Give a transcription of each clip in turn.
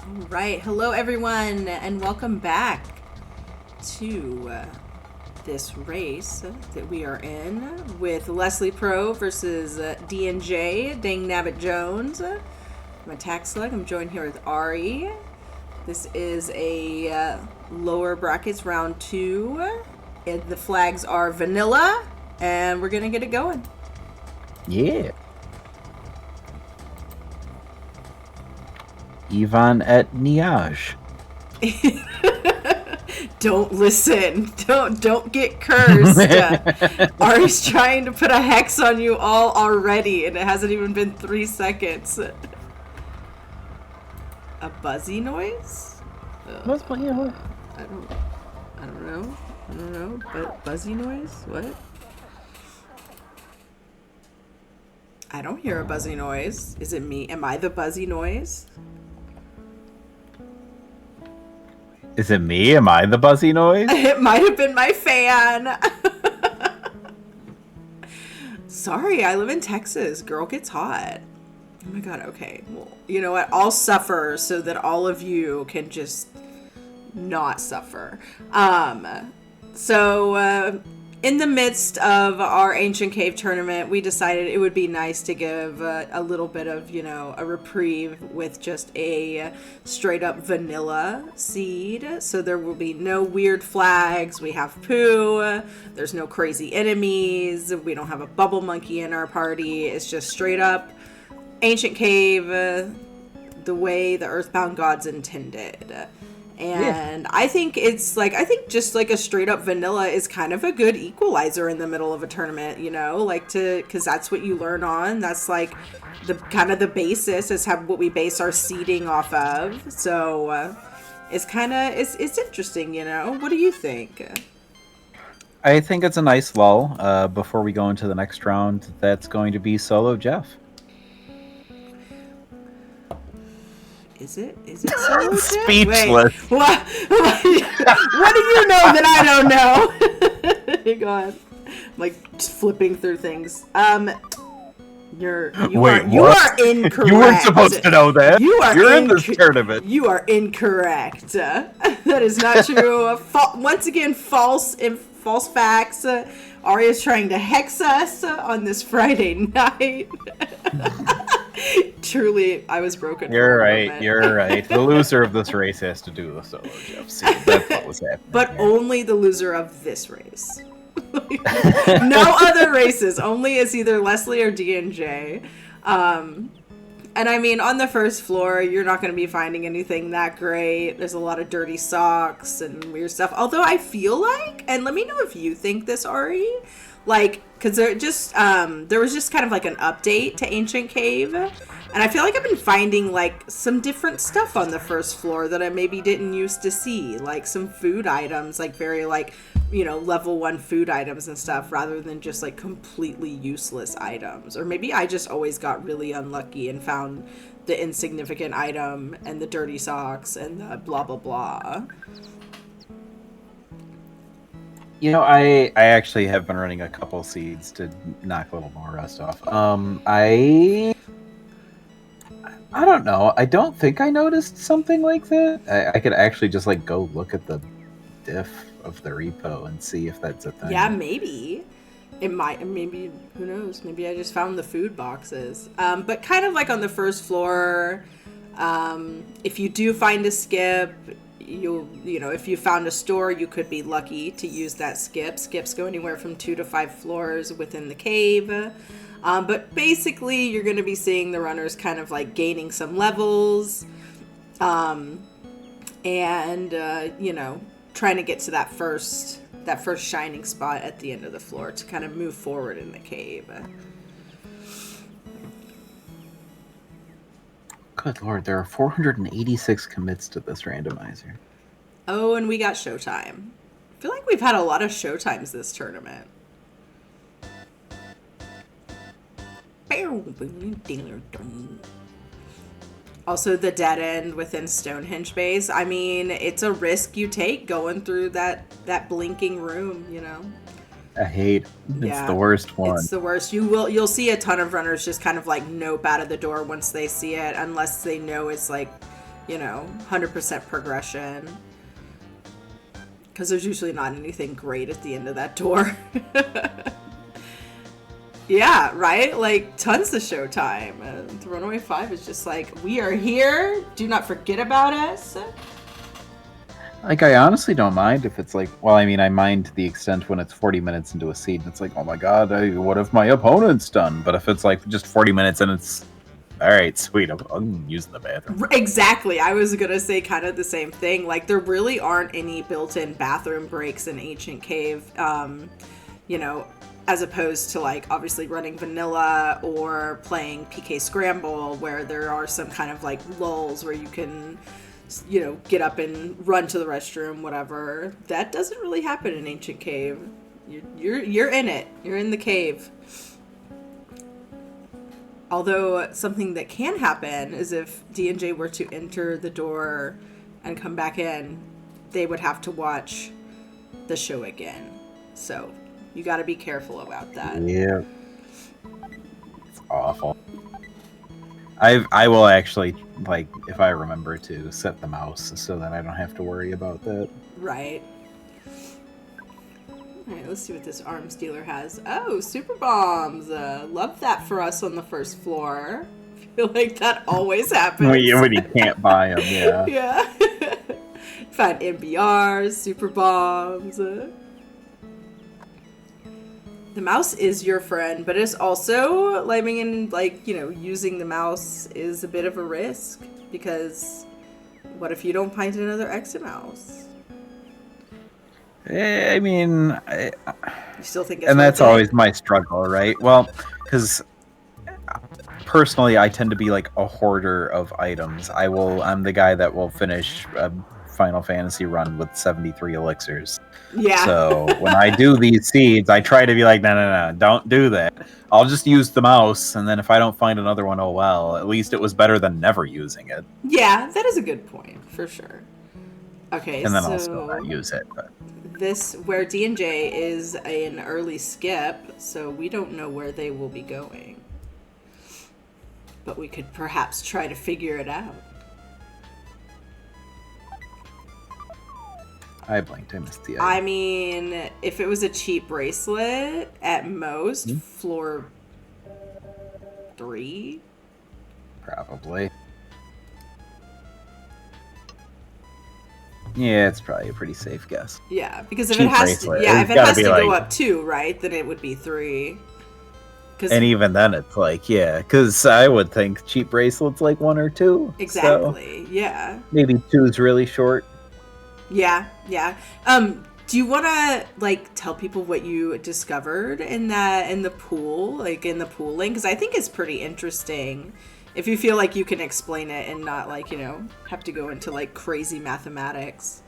All right, hello everyone, and welcome back to this race that we are in with Leslie Pro versus D&J, DangNabbitJones. I'm Attack Slug. I'm joined here with Ari. This is a lower brackets round 2. And the flags are vanilla, and we're gonna get it going. Yeah. Ivan et Niage. Don't listen. Don't get cursed. Ari's trying to put a hex on you all already, and it hasn't even been 3 seconds. A buzzy noise? What's my yellow? I don't know. But buzzy noise? What? I don't hear a buzzy noise. Is it me? Am I the buzzy noise? Is it me? Am I the buzzy noise? It might have been my fan. Sorry, I live in Texas. Girl gets hot. Oh my god, okay. Well, you know what? I'll suffer so that all of you can just not suffer. So in the midst of our Ancient Cave tournament, we decided it would be nice to give a little bit of, a reprieve with just a straight up vanilla seed. So there will be no weird flags. We have poo. There's no crazy enemies. We don't have a bubble monkey in our party. It's just straight up Ancient Cave, the way the Earthbound gods intended. And yeah. I think just like a straight up vanilla is kind of a good equalizer in the middle of a tournament, because that's what you learn on. That's like the kind of the basis is what we base our seeding off of. So it's interesting, What do you think? I think it's a nice lull before we go into the next round. That's going to be Solo Jeff. Is it Solo Speechless. Wait, what do you know that I don't know? Hang on. I'm like flipping through things. You are incorrect. You weren't supposed to know that. You're in this tournament. You are incorrect. That is not true. Once again, false facts. Arya's trying to hex us on this Friday night. Truly, I was broken. You're right. The loser of this race has to do the Solo Jeff. See, that's what was happening. But only the loser of this race. No other races. Only is either Leslie or D&J. And I mean, on the first floor, you're not going to be finding anything that great. There's a lot of dirty socks and weird stuff. Although I feel like, and let me know if you think this, Ari, because there was just kind of like an update to Ancient Cave. And I feel like I've been finding like some different stuff on the first floor that I maybe didn't used to see. Like some food items, like very like, level 1 food items and stuff rather than just like completely useless items. Or maybe I just always got really unlucky and found the insignificant item and the dirty socks and the blah, blah, blah. I actually have been running a couple seeds to knock a little more rust off. I don't know. I don't think I noticed something like that. I could actually just like go look at the diff of the repo and see if that's a thing. Yeah, maybe. Maybe, who knows? Maybe I just found the food boxes. But kind of like on the first floor, if you do find a skip, if you found a store, you could be lucky to use that skip. Skips go anywhere from 2 to 5 floors within the cave. But basically, you're going to be seeing the runners kind of like gaining some levels, trying to get to that first shining spot at the end of the floor to kind of move forward in the cave. Good lord, there are 486 commits to this randomizer. Oh, and we got showtime. I feel like we've had a lot of showtimes this tournament. Also, the dead end within Stonehenge Base. I mean, it's a risk you take going through that blinking room, I hate. It's the worst one. It's the worst. You'll see a ton of runners just kind of like nope out of the door once they see it, unless they know it's like 100% progression. Because there's usually not anything great at the end of that door. Yeah, right? Like, tons of showtime. The Runaway 5 is just like, we are here. Do not forget about us. Like, I honestly don't mind if it's like, well, I mean, I mind to the extent when it's 40 minutes into a seed and it's like, oh my god, what have my opponent's done? But if it's like just 40 minutes and it's, all right, sweet, I'm using the bathroom. Exactly. I was going to say kind of the same thing. Like, there really aren't any built-in bathroom breaks in Ancient Cave, as opposed to, like, obviously running vanilla or playing PK Scramble, where there are some kind of, like, lulls where you can, get up and run to the restroom, whatever. That doesn't really happen in Ancient Cave. You're in it. You're in the cave. Although something that can happen is if D&J were to enter the door and come back in, they would have to watch the show again. So you got to be careful about that. Yeah. It's awful. I will actually, like, if I remember to set the mouse so that I don't have to worry about that. Right. Alright, let's see what this arms dealer has. Oh, super bombs! Love that for us on the first floor. I feel like that always happens. When you can't buy them, yeah. Yeah. Find MBRs, super bombs. The mouse is your friend, but it's also, using the mouse is a bit of a risk, because what if you don't find another exit mouse? I mean, You still think it's and that's worth it? always my struggle, right? Well, because personally, I tend to be like a hoarder of items. I'm the guy that will finish a Final Fantasy run with 73 elixirs. Yeah. So when I do these seeds, I try to be like, no, don't do that. I'll just use the mouse, and then if I don't find another one, oh well. At least it was better than never using it. Yeah, that is a good point, for sure. Okay, And then so I'll still not use it. But this, where D&J is an early skip, so we don't know where they will be going. But we could perhaps try to figure it out. I blinked. I missed the I mean, if it was a cheap bracelet, at most, floor 3? Probably. Yeah, it's probably a pretty safe guess. Yeah, because if Cheap it has bracelet. to, if It's it gotta has be to go like- up 2, right, then it would be 3. And even then, it's like, yeah, because I would think cheap bracelets like 1 or 2. Exactly, So yeah. maybe 2 is really short. Yeah. Do you want to, tell people what you discovered in the pool, in the pooling? Because I think it's pretty interesting. If you feel like you can explain it and not, have to go into, crazy mathematics.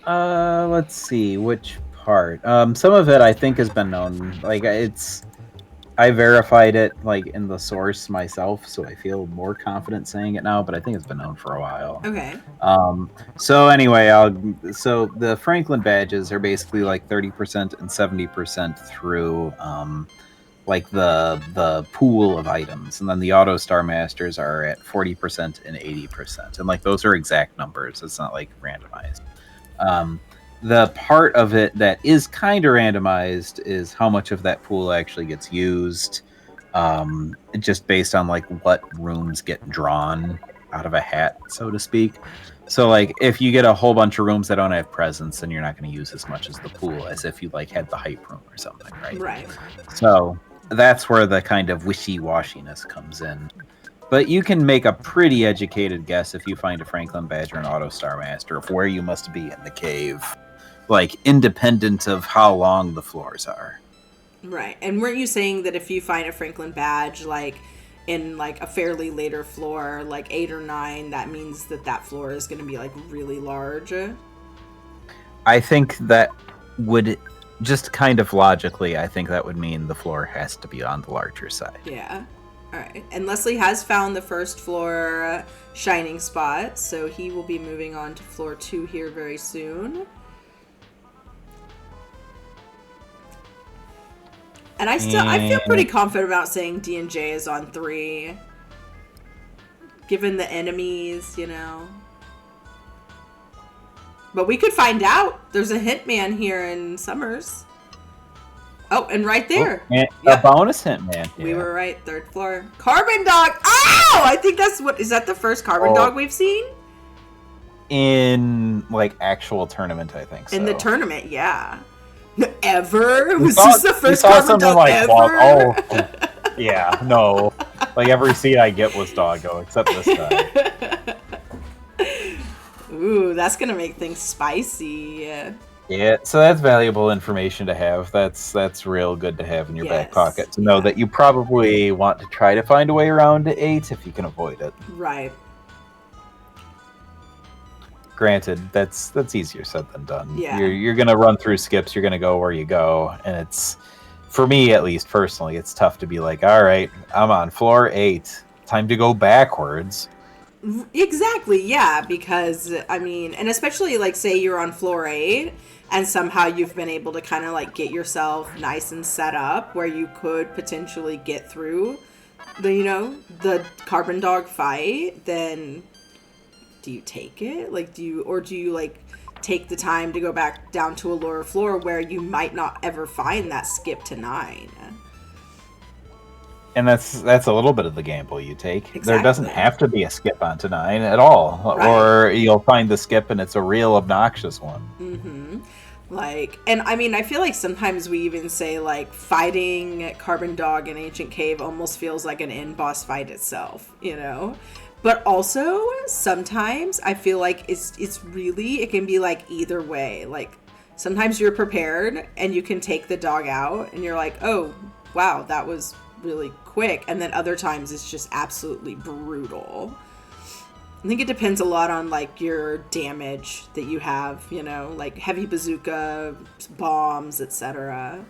Let's see, which part? Some of it I think has been known. I verified it, in the source myself, so I feel more confident saying it now, but I think it's been known for a while. Okay. So anyway, so the Franklin badges are basically 30% and 70% through the pool of items, and then the Auto Star Masters are at 40% and 80%, and those are exact numbers. It's not randomized. The part of it that is kind of randomized is how much of that pool actually gets used, just based on what rooms get drawn out of a hat, so to speak. So if you get a whole bunch of rooms that don't have presents, then you're not going to use as much as the pool as if you had the hype room or something, right? Right. So that's where the kind of wishy-washiness comes in. But you can make a pretty educated guess if you find a Franklin Badge or an Auto Star Master of where you must be in the cave, independent of how long the floors are. Right. And weren't you saying that if you find a Franklin Badge, in a fairly later floor, 8 or 9, that means that floor is going to be really large? I think that would, just kind of logically, I think that would mean the floor has to be on the larger side. Yeah. All right. And Leslie has found the first floor shining spot, so he will be moving on to floor 2 here very soon. And I feel pretty confident about saying D&J is on 3. given the enemies, you know. But we could find out. There's a hitman here in Summers. Oh, and right there. Oh, a bonus hint, man. Yeah. We were right. 3rd floor. Carbon dog. Ow! I think that's what. Is that the first carbon dog we've seen? In, like, actual tournament, I think so. In the tournament, yeah. Ever? Was this the first carbon dog like, ever? Yeah, no. Like, every seed I get was doggo, except this time. Ooh, that's gonna make things spicy. Yeah, so that's valuable information to have. That's real good to have in your back pocket to know that you probably want to try to find a way around 8 if you can avoid it. Right. Granted, that's easier said than done. Yeah. You're gonna run through skips. You're gonna go where you go, and it's, for me at least personally, it's tough to be like, all right, I'm on floor 8. Time to go backwards. Exactly, yeah, because, I mean, and especially, like, say you're on floor 8, and somehow you've been able to kind of, like, get yourself nice and set up where you could potentially get through the, you know, the carbon dog fight, then do you take it? Like, do you, like, take the time to go back down to a lower floor where you might not ever find that skip to 9? And that's a little bit of the gamble you take. Exactly. There doesn't have to be a skip onto 9 at all. Right. Or you'll find the skip and it's a real obnoxious one. Mm-hmm. Like, and I mean, I feel like sometimes we even say, like, fighting Carbon Dog in Ancient Cave almost feels like an end boss fight itself, you know? But also, sometimes I feel like it's really, it can be like either way. Like, sometimes you're prepared and you can take the dog out and you're like, oh, wow, that was really quick. And then other times it's just absolutely brutal. I think it depends a lot on, like, your damage that you have, you know, like heavy bazooka, bombs, etc.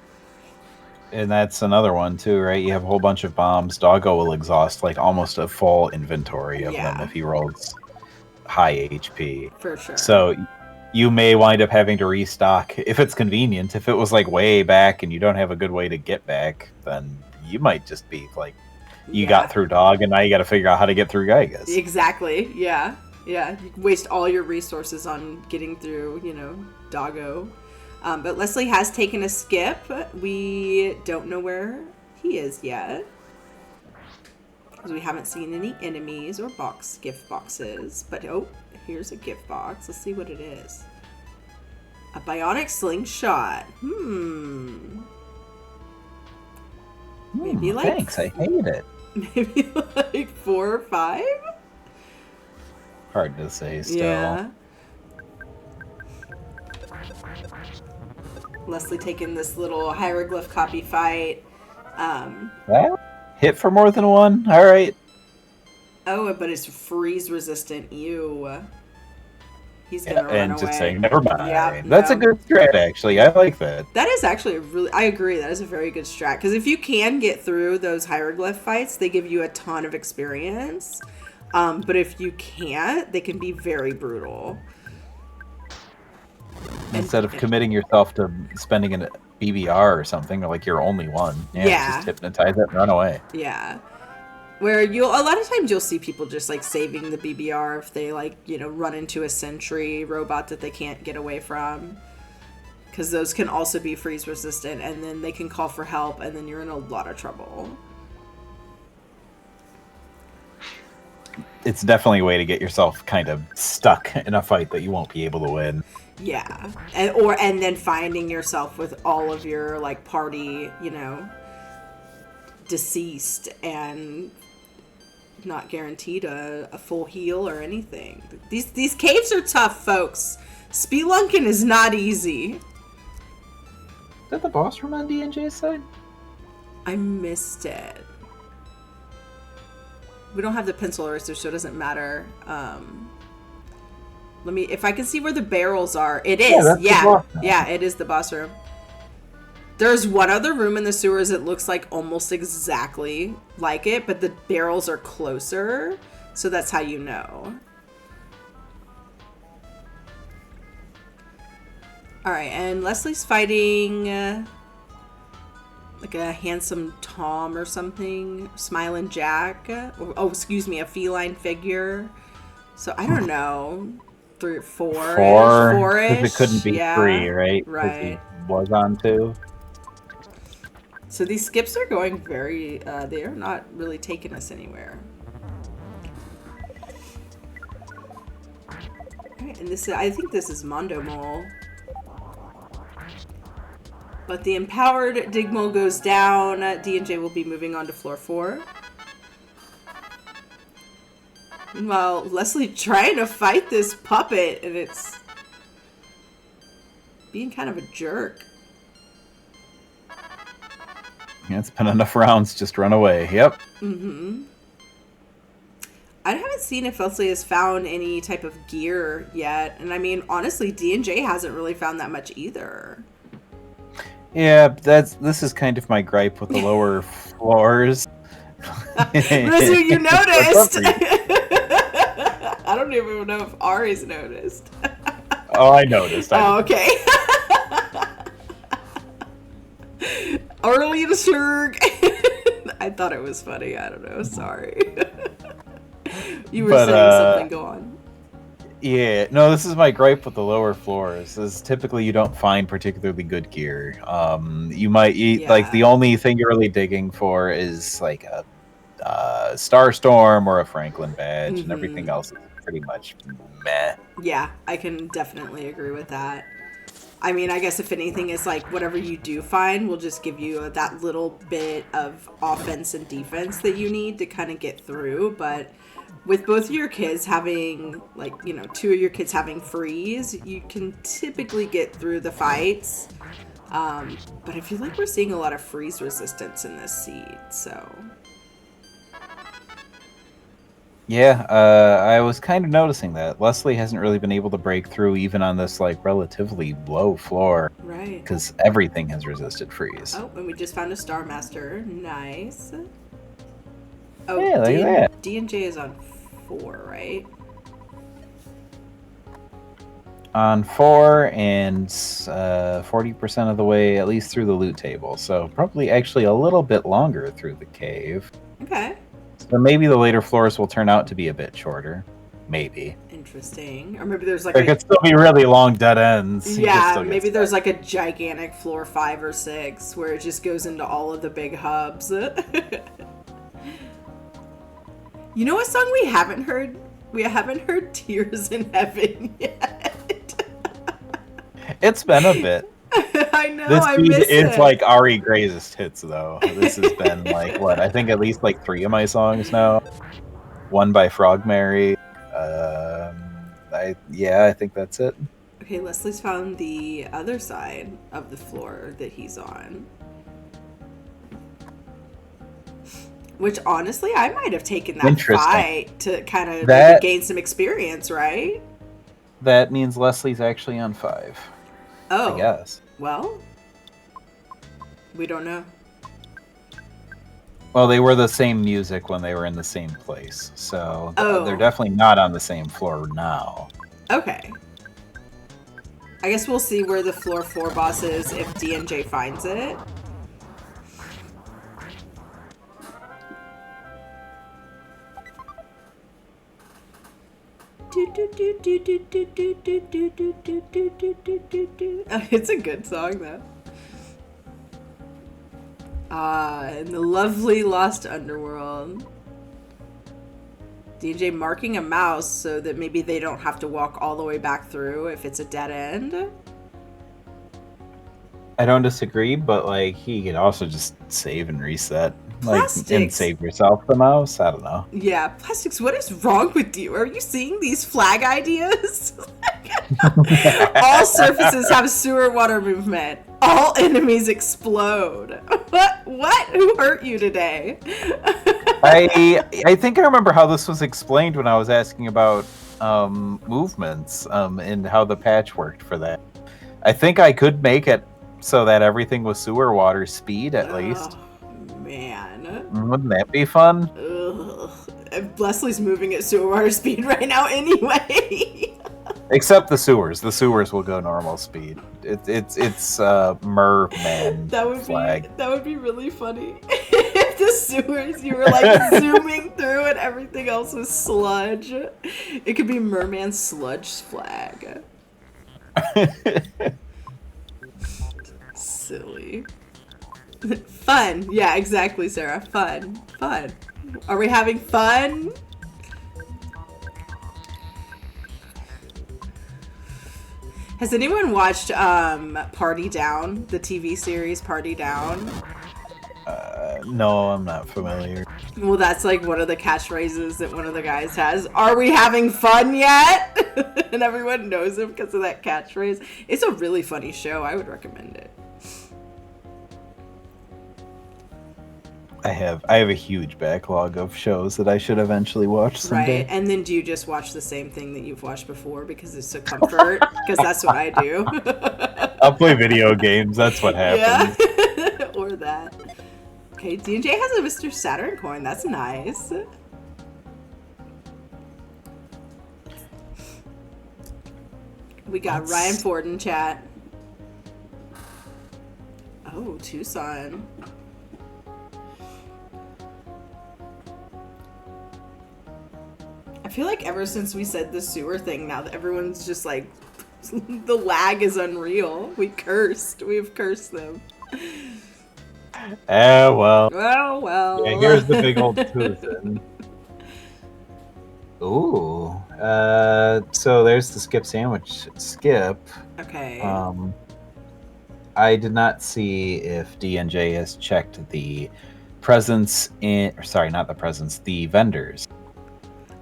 And that's another one too, right? You have a whole bunch of bombs. Doggo will exhaust like almost a full inventory of them if he rolls high HP. For sure. So you may wind up having to restock if it's convenient. If it was like way back and you don't have a good way to get back, then you might just be like, you got through dog and now you got to figure out how to get through Gygas. Exactly. Yeah. Yeah. You waste all your resources on getting through, you know, Doggo. But Leslie has taken a skip. We don't know where he is yet, because we haven't seen any enemies or gift boxes. But oh, here's a gift box. Let's see what it is. A bionic slingshot. Maybe like, thanks, I hate it. Maybe like 4 or 5? Hard to say still. Yeah. Leslie taking this little hieroglyph copy fight. Well, hit for more than 1. All right. Oh, but it's freeze resistant. Ew. He's gonna run and away. just saying, never mind. Yeah, That's a good strat, actually. I like that. That is actually I agree. That is a very good strat. Because if you can get through those hieroglyph fights, they give you a ton of experience. But if you can't, they can be very brutal. Instead of committing yourself to spending a BBR or something, or like you're only one. Yeah. Just hypnotize it and run away. Yeah. Where a lot of times you'll see people just like saving the BBR if they like, you know, run into a sentry robot that they can't get away from. Because those can also be freeze resistant, and then they can call for help, and then you're in a lot of trouble. It's definitely a way to get yourself kind of stuck in a fight that you won't be able to win. Yeah. And then finding yourself with all of your like party, you know, deceased and not guaranteed a full heal or anything. These caves are tough, folks. Spelunking is not easy. Is that the boss room on DNJ's side? I missed it. We don't have the pencil eraser, so it doesn't matter. If I can see where the barrels are. It is. Yeah, it is the boss room. There's one other room in the sewers that looks like almost exactly like it, but the barrels are closer, so that's how you know. Alright, and Leslie's fighting like a handsome Tom or something, Smiling Jack. Oh, excuse me, a feline figure. So I don't know, 3 or 4. Four, because 4-ish. it couldn't be Yeah, 3, right? Because he right. was on 2. So these skips are going very. They are not really taking us anywhere. All right, and this I think this is Mondo Mole. But the empowered Digmole goes down. D&J will be moving on to floor 4. Meanwhile, Leslie trying to fight this puppet, and it's being kind of a jerk. Yeah, it's been enough rounds. Just run away. Yep. Mm-hmm. I haven't seen if Leslie has found any type of gear yet. And I mean, honestly, D&J hasn't really found that much either. Yeah, this is kind of my gripe with the lower floors. Rizu, you noticed! I don't even know if Ari's noticed. Oh, I noticed. Oh, okay. Arlene Serg. I thought it was funny. I don't know. Sorry. You were saying something. Go on. Yeah, no, this is my gripe with the lower floors. Is typically you don't find particularly good gear. You might like the only thing you're really digging for is like a Starstorm or a Franklin badge, and everything else is pretty much meh. Yeah, I can definitely agree with that. I mean, I guess if anything, is like whatever you do find will just give you that little bit of offense and defense that you need to kind of get through. But with both of your kids having, like, you know, 2 of your kids having freeze, you can typically get through the fights. But I feel like we're seeing a lot of freeze resistance in this seed, so... Yeah, I was kind of noticing that. Leslie hasn't really been able to break through even on this, like, relatively low floor. Right. Because everything has resisted freeze. Oh, and we just found a Star Master. Nice. Oh, yeah, look at that. D&J is on 4, right? On 4 and 40% of the way, at least through the loot table. So probably actually a little bit longer through the cave. Okay. So maybe the later floors will turn out to be a bit shorter. Maybe. Interesting. Or maybe there's like there could still be really long dead ends. Yeah, maybe there's like a gigantic floor 5 or 6 where it just goes into all of the big hubs. You know what song we haven't heard? We haven't heard Tears in Heaven yet. It's been a bit. I know, I miss it. It's like Ari Gray's hits, though. This has been like, what, I think at least like 3 of my songs now. One by Frog Mary. I think that's it. Okay, Leslie's found the other side of the floor that he's on. Which, honestly, I might have taken that fight to kind of gain some experience, right? That means Leslie's actually on 5. Oh. I guess. Well, we don't know. Well, they were the same music when they were in the same place. So they're definitely not on the same floor now. Okay. I guess we'll see where the floor 4 boss is if D&J finds it. It's a good song, though. In the lovely Lost Underworld. DJ marking a mouse so that maybe they don't have to walk all the way back through if it's a dead end. I don't disagree, but like he could also just save and reset. Plastics. Like, and save yourself the mouse. I don't know. Yeah, Plastics, what is wrong with you? Are you seeing these flag ideas? All surfaces have sewer water movement. All enemies explode. What? Who hurt you today? I think I remember how this was explained when I was asking about movements and how the patch worked for that. I think I could make it so that everything was sewer water speed at least. Man. Wouldn't that be fun? Ugh. Leslie's moving at sewer water speed right now anyway. Except the sewers. The sewers will go normal speed. It's merman flag. That would be really funny. If the sewers, you were like zooming through and everything else was sludge. It could be merman sludge flag. Silly. Fun. Yeah, exactly, Sarah. Fun. Are we having fun? Has anyone watched Party Down, the TV series Party Down? No, I'm not familiar. Well, that's like one of the catchphrases that one of the guys has. Are we having fun yet? And everyone knows him because of that catchphrase. It's a really funny show. I would recommend it. I have a huge backlog of shows that I should eventually watch someday. Right, and then do you just watch the same thing that you've watched before because it's a comfort? Because that's what I do. I'll play video games. That's what happens. Yeah, or that. Okay, D&J has a Mr. Saturn coin. That's nice. We got Ryan Ford in chat. Oh, Tucson. I feel like ever since we said the sewer thing, now that everyone's just like, the lag is unreal. We've cursed them. Well. Well. Yeah, here's the big old Tucson. Ooh. So there's the skip sandwich. Skip. Okay. I did not see if D&J has checked the presence the vendors.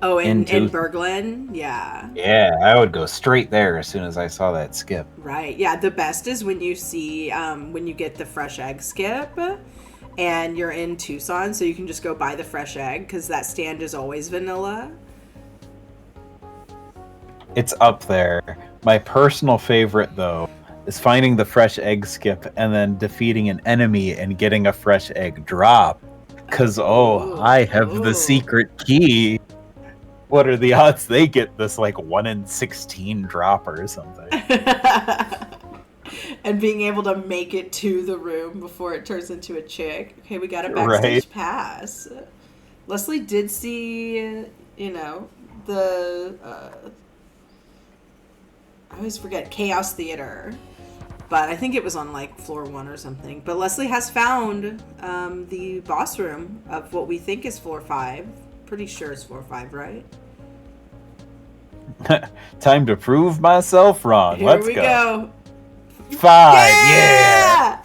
Oh, in Berglund? Yeah. Yeah, I would go straight there as soon as I saw that skip. Right. Yeah, the best is when you see, when you get the fresh egg skip and you're in Tucson, so you can just go buy the fresh egg because that stand is always vanilla. It's up there. My personal favorite, though, is finding the fresh egg skip and then defeating an enemy and getting a fresh egg drop. Because, I have the secret key. What are the odds they get this, like, 1 in 16 drop or something? And being able to make it to the room before it turns into a chick. Okay, we got a backstage pass. Leslie did see, the... I always forget, Chaos Theater. But I think it was on, like, floor 1 or something. But Leslie has found the boss room of what we think is floor 5. Pretty sure it's floor 5, right? Time to prove myself wrong. Here we go. 5, yeah!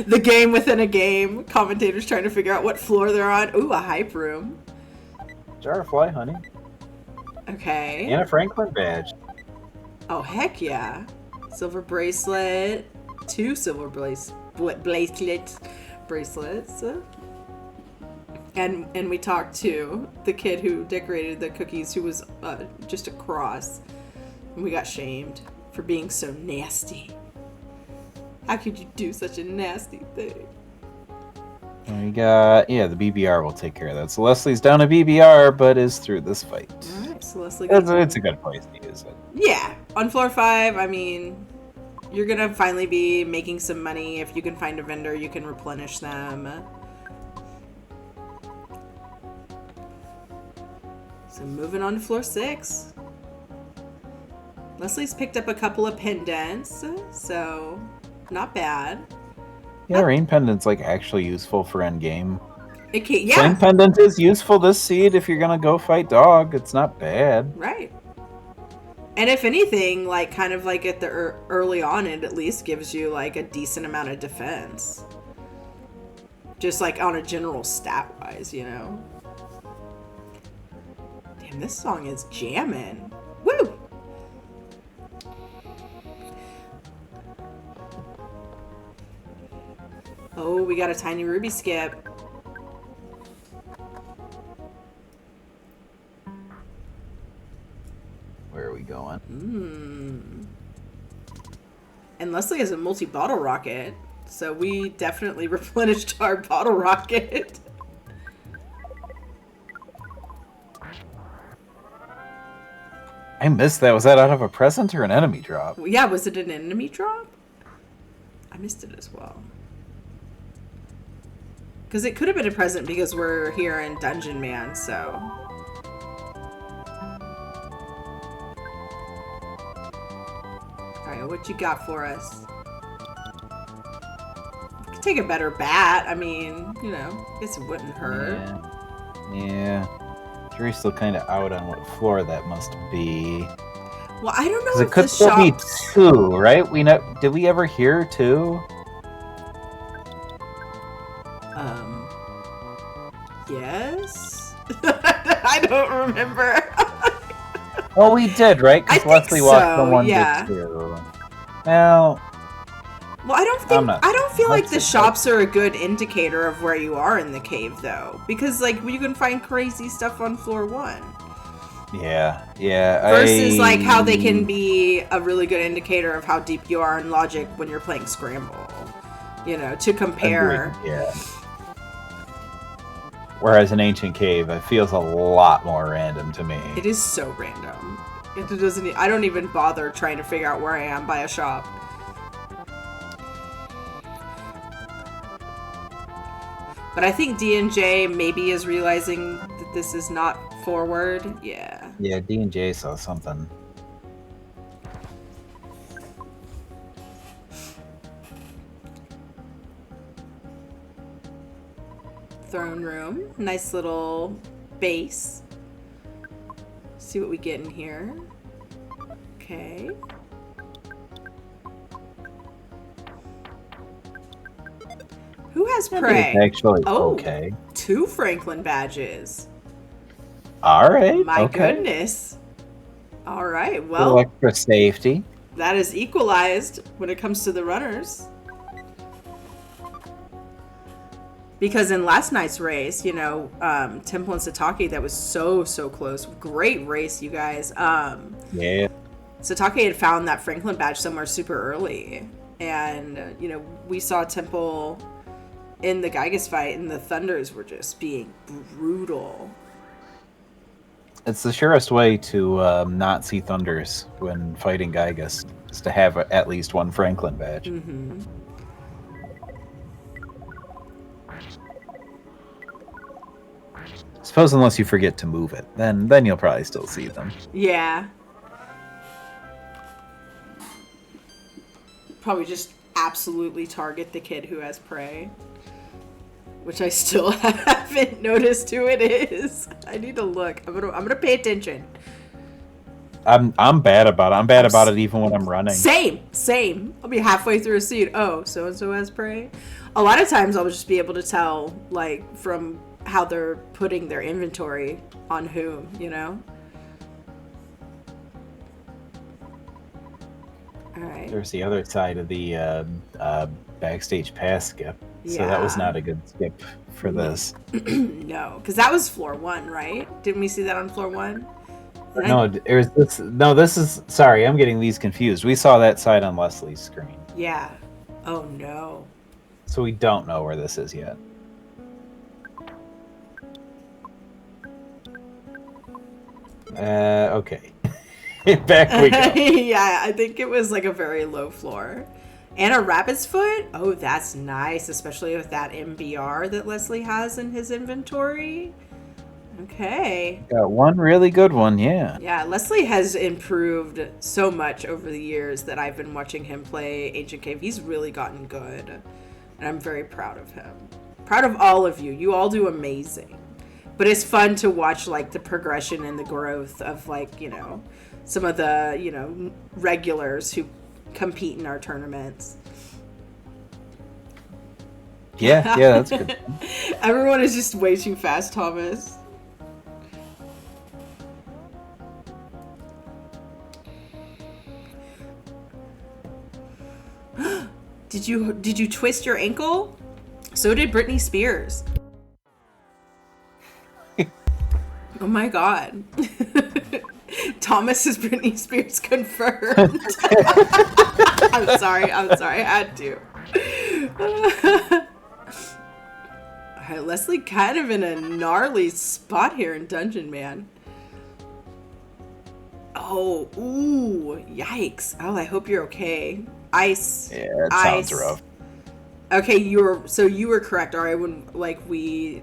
The game within a game. Commentators trying to figure out what floor they're on. Ooh, a hype room. Jar of fly, honey. Okay. And a Franklin badge. Oh, heck yeah. Silver bracelet. 2 silver bracelets. And we talked to the kid who decorated the cookies, who was just a cross. And we got shamed for being so nasty. How could you do such a nasty thing? And we got, the BBR will take care of that. So Leslie's down a BBR, but is through this fight. Alright, so Leslie... It's a good place to use it. Yeah. On floor 5, I mean, you're gonna finally be making some money. If you can find a vendor, you can replenish them. So moving on to floor 6. Leslie's picked up a couple of pendants, so not bad. Yeah, rain pendant's like actually useful for endgame. Yeah. Rain pendant is useful this seed if you're gonna go fight dog. It's not bad. Right. And if anything, like kind of like at the early on, it at least gives you like a decent amount of defense. Just like on a general stat wise, Damn, this song is jamming. Woo! Oh, we got a tiny ruby skip. Where are we going? And Leslie has a multi-bottle rocket, so we definitely replenished our bottle rocket. I missed that. Was that out of a present or an enemy drop? Yeah, was it an enemy drop? I missed it as well. Because it could have been a present because we're here in Dungeon Man, so... Alright, what you got for us? You could take a better bat. I mean, you know, I guess it wouldn't hurt. Yeah. Jury's still kind of out on what floor that must be. Well, I don't know if it could the still be shops... 2, right? Did we ever hear 2? Yes? I don't remember. Well, we did, right? I Because think Leslie walked from so, 1 yeah. to 2. Well, I don't feel like the 100% shops are a good indicator of where you are in the cave, though. Because, like, you can find crazy stuff on floor 1. yeah. Versus, like, how they can be a really good indicator of how deep you are in logic when you're playing Scramble. You know, to compare. Agreed, yeah. Whereas an ancient cave, it feels a lot more random to me. It is so random. It doesn't. I don't even bother trying to figure out where I am by a shop. But I think D&J maybe is realizing that this is not forward. Yeah. Yeah, D&J saw something. Throne room. Nice little base. See what we get in here. Okay. Who has prey? It's actually okay. 2 Franklin badges. All right. My okay. goodness. All right. Well, extra safety. That is equalized when it comes to the runners. Because in last night's race, you know, Temple and Satake, that was so close. Great race, you guys. Yeah. Satake had found that Franklin badge somewhere super early. And, you know, we saw Temple in the Gygas fight, and the Thunders were just being brutal. It's the surest way to not see Thunders when fighting Gygas, is to have at least 1 Franklin badge. Mm-hmm. Suppose unless you forget to move it, then you'll probably still see them. Yeah. Probably just absolutely target the kid who has prey. Which I still haven't noticed who it is. I need to look. I'm gonna pay attention. I'm bad about it. I'm bad about it even when I'm running. Same. I'll be halfway through a scene. Oh, so and so has prey. A lot of times I'll just be able to tell, like, from how they're putting their inventory on whom, you know? Alright. There's the other side of the backstage pass skip. So that was not a good skip for this. No, because that was floor 1, right? Didn't we see that on floor 1? This is... Sorry, I'm getting these confused. We saw that side on Leslie's screen. Yeah. Oh, no. So we don't know where this is yet. Okay. Back we go. Yeah, I think it was like a very low floor. And a rabbit's foot? Oh, that's nice, especially with that MBR that Leslie has in his inventory. Okay. Got one really good one, yeah. Yeah, Leslie has improved so much over the years that I've been watching him play Ancient Cave. He's really gotten good. And I'm very proud of him. Proud of all of you. You all do amazing. But it's fun to watch, like, the progression and the growth of, like, you know, some of the, you know, regulars who compete in our tournaments. Yeah, that's good. Everyone is just way too fast, Thomas. Did you twist your ankle? So did Britney Spears. Oh my god. Thomas is Britney Spears confirmed. I'm sorry, I had to. Alright, Leslie kind of in a gnarly spot here in Dungeon Man. Oh, ooh, yikes. Oh, I hope you're okay. Ice. Yeah, it Ice. sounds rough. Okay, you were correct. All right, when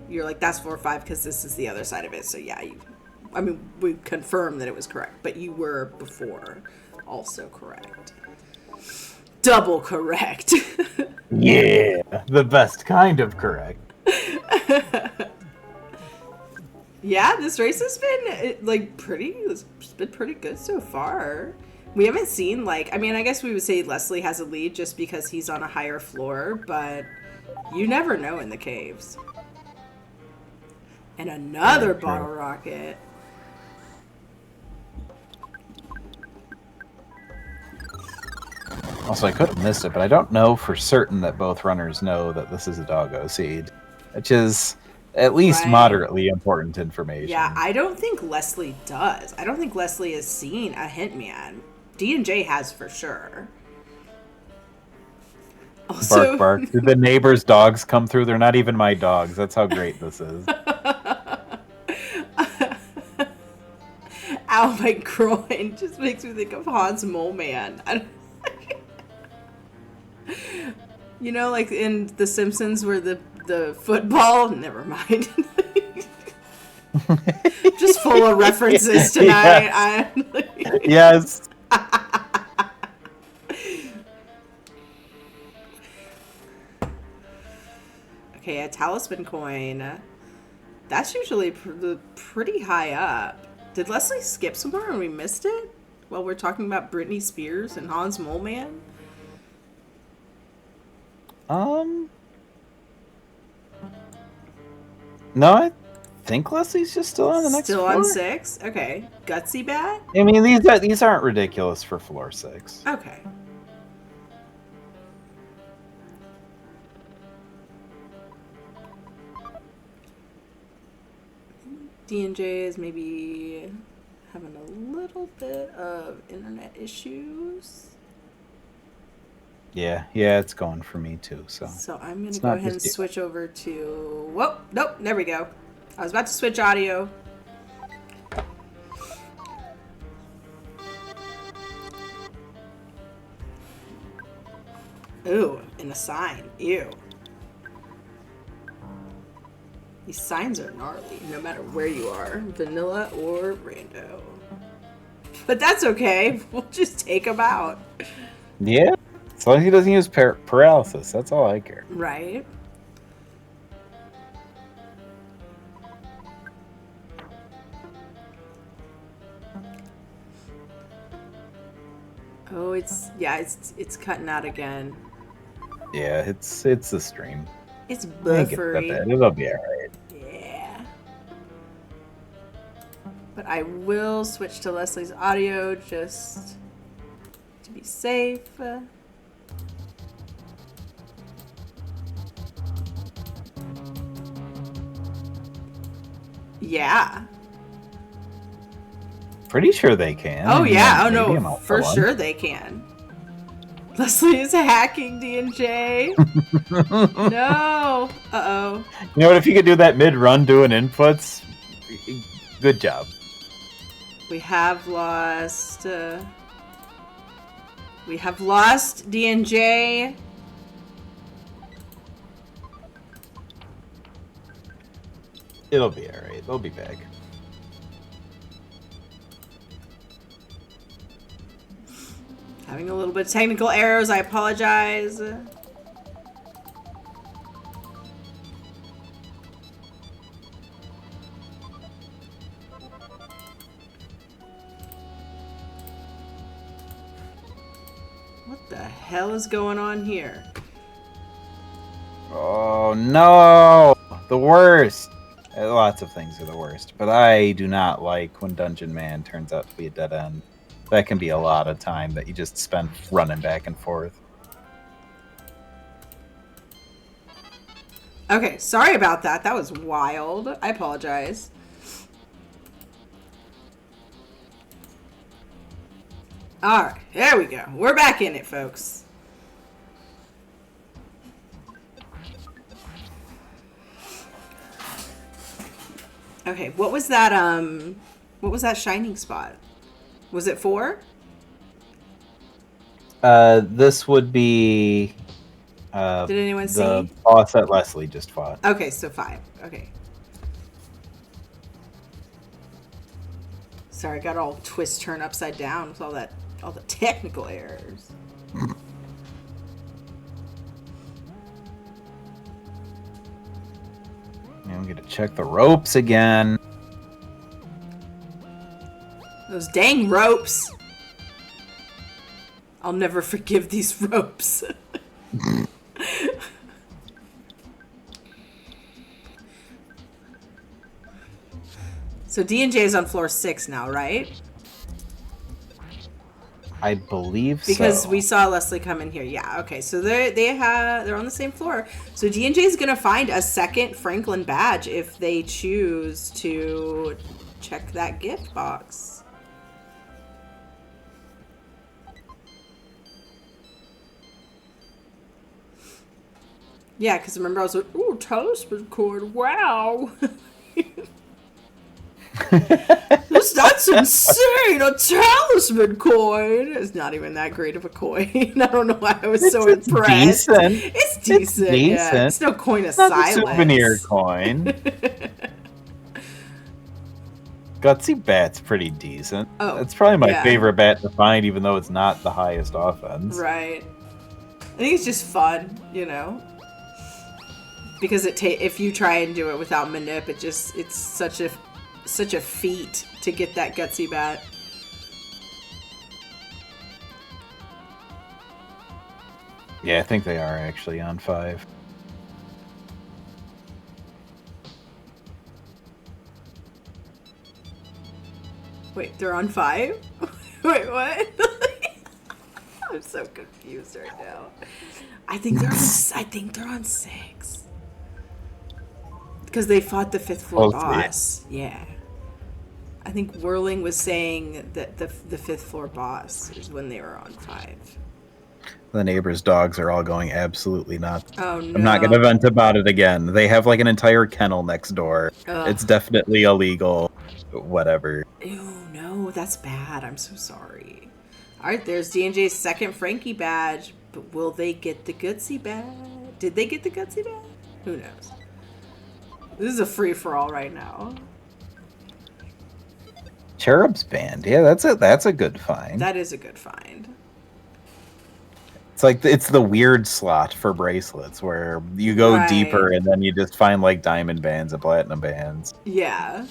you're like that's 4 or 5 because this is the other side of it. So yeah, we confirmed that it was correct, but you were before also correct. Double correct. Yeah, the best kind of correct. Yeah, this race has been it's been pretty good so far. We haven't seen I mean, I guess we would say Leslie has a lead just because he's on a higher floor, but you never know in the caves. And another bottle rocket. Also, I could have missed it, but I don't know for certain that both runners know that this is a doggo seed, which is at least moderately important information. Yeah, I don't think Leslie does. I don't think Leslie has seen a hint man. D&J has for sure. Also, bark, bark. Did the neighbors' dogs come through? They're not even my dogs. That's how great this is. Ow, my groin just makes me think of Hans Mole Man. You know, like in The Simpsons where the football... Never mind. Just full of references tonight. Yeah. Yes. Okay, a talisman coin. That's usually pretty high up. Did Leslie skip somewhere and we missed it? While we're talking about Britney Spears and Hans Mole Man? No, I think Leslie's just still on the next floor. Still on 6? Okay. Gutsy Bat? I mean, these aren't ridiculous for floor 6. Okay. D&J is maybe having a little bit of internet issues. Yeah, it's going for me too. So I'm going to go ahead and switch over to... Whoa, nope, there we go. I was about to switch audio. Ooh, and a sign. Ew. These signs are gnarly, no matter where you are. Vanilla or rando. But that's okay. We'll just take them out. Yeah. As long as he doesn't use paralysis, that's all I care. Right. Oh, it's cutting out again. Yeah, it's the stream. It's buffery. It'll be alright. Yeah. But I will switch to Leslie's audio just to be safe. Yeah. Pretty sure they can. Oh, yeah. Oh, no. For sure they can. Leslie is hacking D&J. No. Uh-oh. You know what? If you could do that mid-run doing inputs, good job. We have lost... we have lost D&J. It'll be alright. They'll be back. Having a little bit of technical errors. I apologize. What the hell is going on here? Oh, no! The worst! Lots of things are the worst, but I do not like when Dungeon Man turns out to be a dead end. That can be a lot of time that you just spend running back and forth. Okay, sorry about that. That was wild. I apologize. Alright, there we go. We're back in it, folks. Okay, what was that shining spot? Was it 4? This would be Did anyone the see? boss that Leslie just fought. Okay, so 5. Okay. Sorry, I got all twist turn upside down with all the technical errors. I'm gonna check the ropes again. Those dang ropes! I'll never forgive these ropes. So D&J is on floor 6 now, right? I believe Because so. we saw Leslie come in here. Yeah, okay. So they're on the same floor. So D&J is going to find a second Franklin badge if they choose to check that gift box. Yeah, because remember I was like, ooh, talisman cord, wow. That's insane! A talisman coin! It's not even that great of a coin. I don't know why I was so impressed. Decent. It's decent. Yeah. It's no coin of It's not silence. a souvenir coin. Gutsy Bat's pretty decent. Oh, it's probably my yeah. favorite bat to find, even though it's not the highest offense. Right. I think it's just fun, you know? Because if you try and do it without manip, it's such a feat to get that Gutsy Bat. Yeah, I think they are actually on 5. Wait, they're on 5? Wait, what? I'm so confused right now. I think they're on 6. Because they fought the 5th floor boss. Yeah. I think Whirling was saying that the 5th floor boss is when they were on 5. The neighbors' dogs are all going absolutely nuts. Oh, no. I'm not going to vent about it again. They have like an entire kennel next door. Ugh. It's definitely illegal. Whatever. Ew, no, that's bad. I'm so sorry. Alright, there's D&J's second Frankie badge. But will they get the Gutsy badge? Did they get the Gutsy badge? Who knows? This is a free-for-all right now. Cherub's Band. Yeah, that's a good find. That is a good find. It's like it's the weird slot for bracelets where you go deeper and then you just find like diamond bands and platinum bands. Yeah.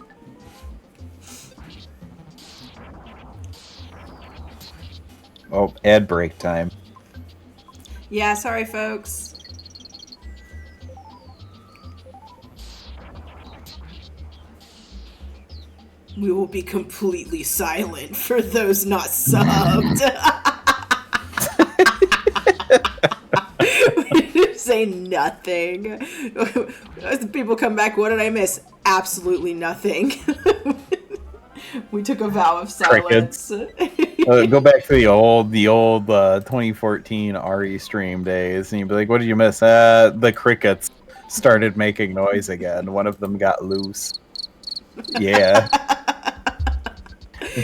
Oh, ad break time. Yeah, sorry folks. We will be completely silent for those not subbed. We say nothing. As people come back, what did I miss? Absolutely nothing. We took a vow of silence. Go back to the old 2014 RE stream days, and you'd be like, "What did you miss?" The crickets started making noise again. One of them got loose. Yeah.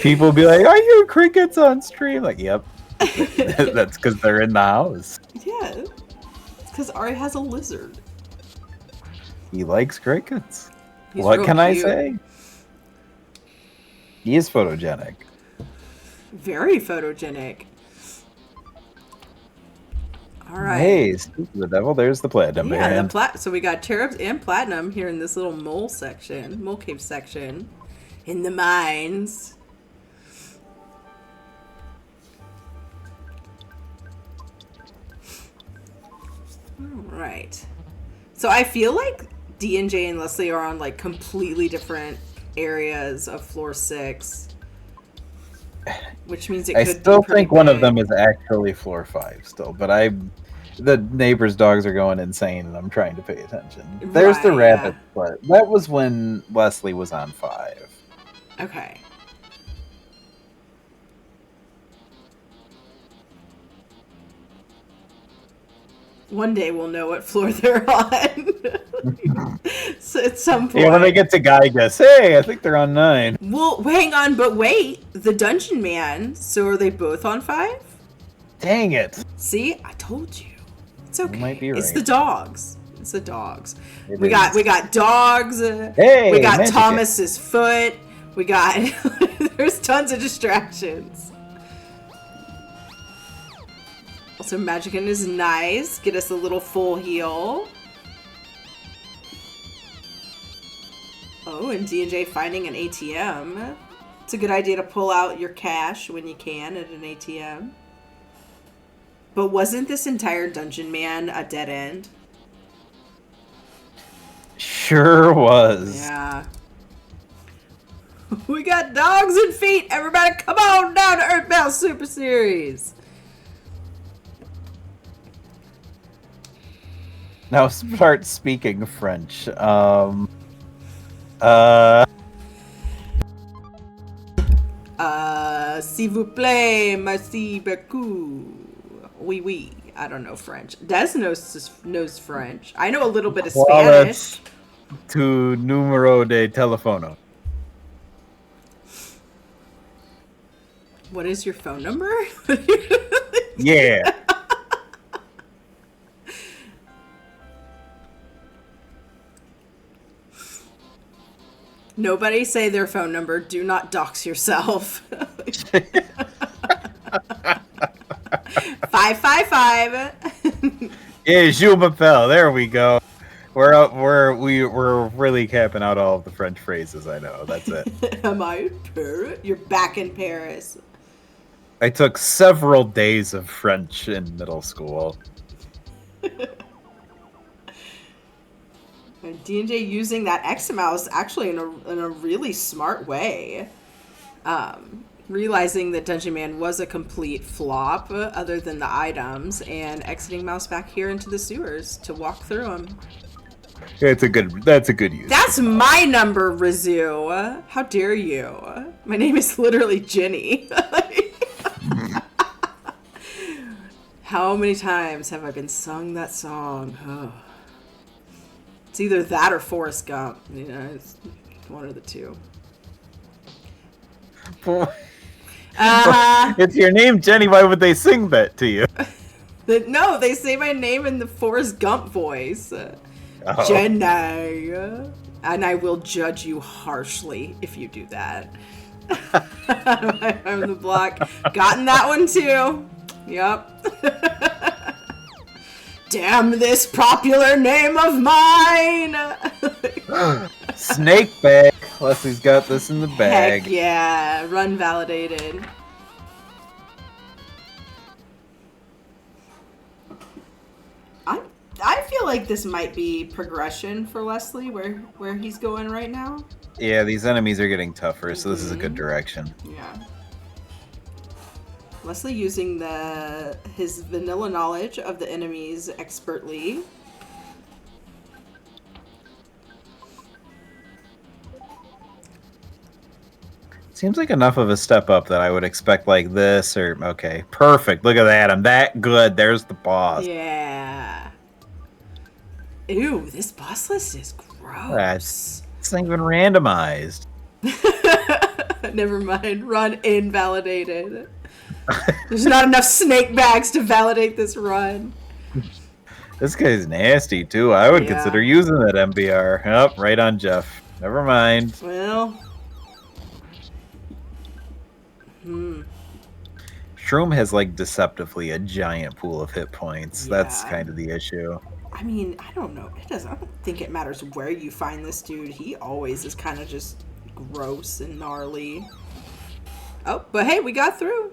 People would be like, "Are you crickets on stream?" Like, yep. That's because they're in the house. Yeah. It's because Ari has a lizard. He likes crickets. He's what real can I cute. say? He is photogenic. Very photogenic. All right. Hey, speak of the devil, there's the platinum band. So we got cherubs and platinum here in this little mole cave section, in the mines. All right. So I feel like D&J and Leslie are on like completely different areas of floor 6. Which means it could be I still pretty think one of big. them is actually floor 5 still, but the neighbors' dogs are going insane and I'm trying to pay attention. There's the rabbit, but that was when Leslie was on 5. Okay. One day we'll know what floor they're on. So at some point. Yeah, when they get to Gygas, hey, I think they're on 9. Well, hang on, but wait. The Dungeon Man. So are they both on 5? Dang it. See? I told you. It's okay. You might be right. It's the dogs. It's the dogs. It We is. got dogs. Hey, we got Magic Thomas's foot. We got there's tons of distractions. Also, Magickin is nice. Get us a little full heal. Oh, and D&J finding an ATM. It's a good idea to pull out your cash when you can at an ATM. But wasn't this entire Dungeon Man a dead end? Sure was. Yeah. We got dogs and feet. Everybody come on down to Earthbound Super Series. Now start speaking French. S'il vous plaît, merci beaucoup. Oui, oui. I don't know French. Des knows French. I know a little bit of Spanish. Tu número de teléfono. What is your phone number? Yeah. Nobody say their phone number. Do not dox yourself. 555. Yeah, je m'appelle. There we go. We're really capping out all of the French phrases. I know. That's it. Am I in Paris? You're back in Paris. I took several days of French in middle school. And D&J using that X mouse actually in a really smart way. Realizing that Dungeon Man was a complete flop other than the items, and exiting mouse back here into the sewers to walk through them. That's a good use. That's my number, Rizu. How dare you? My name is literally Jenny. How many times have I been sung that song? Oh. It's either that or Forrest Gump. You know, it's one of the two. It's your name, Jenny. Why would they sing that to you? No, they say my name in the Forrest Gump voice. Oh. Jenny. And I will judge you harshly if you do that. I'm the block. Gotten that one too. Yep. Damn this popular name of mine! Snake bag. Leslie's got this in the bag. Heck yeah. Run validated. I feel like this might be progression for Leslie, where he's going right now. Yeah, these enemies are getting tougher, so this is a good direction. Yeah. Leslie using his vanilla knowledge of the enemies expertly. Seems like enough of a step up that I would expect like this or okay. Perfect. Look at that. I'm that good. There's the boss. Yeah. Ew, this boss list is gross. It's not even randomized. Never mind. Run invalidated. There's not enough snake bags to validate this run. This guy's nasty too. I would consider using that MBR. Oh, right on Jeff. Never mind. Well. Shroom has like deceptively a giant pool of hit points. Yeah. That's kind of the issue. I mean, I don't know. I don't think it matters where you find this dude. He always is kind of just gross and gnarly. Oh, but hey, we got through.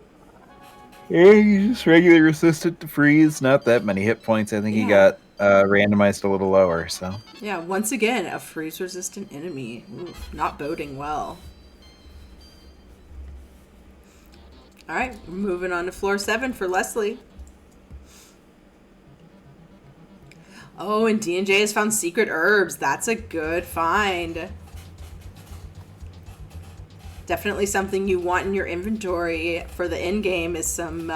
Yeah, he's just regular resistant to freeze. Not that many hit points. I think he got randomized a little lower. So yeah, once again, a freeze-resistant enemy. Oof, not boding well. All right, we're moving on to floor 7 for Leslie. Oh, and D&J has found secret herbs. That's a good find. Definitely something you want in your inventory for the end game is some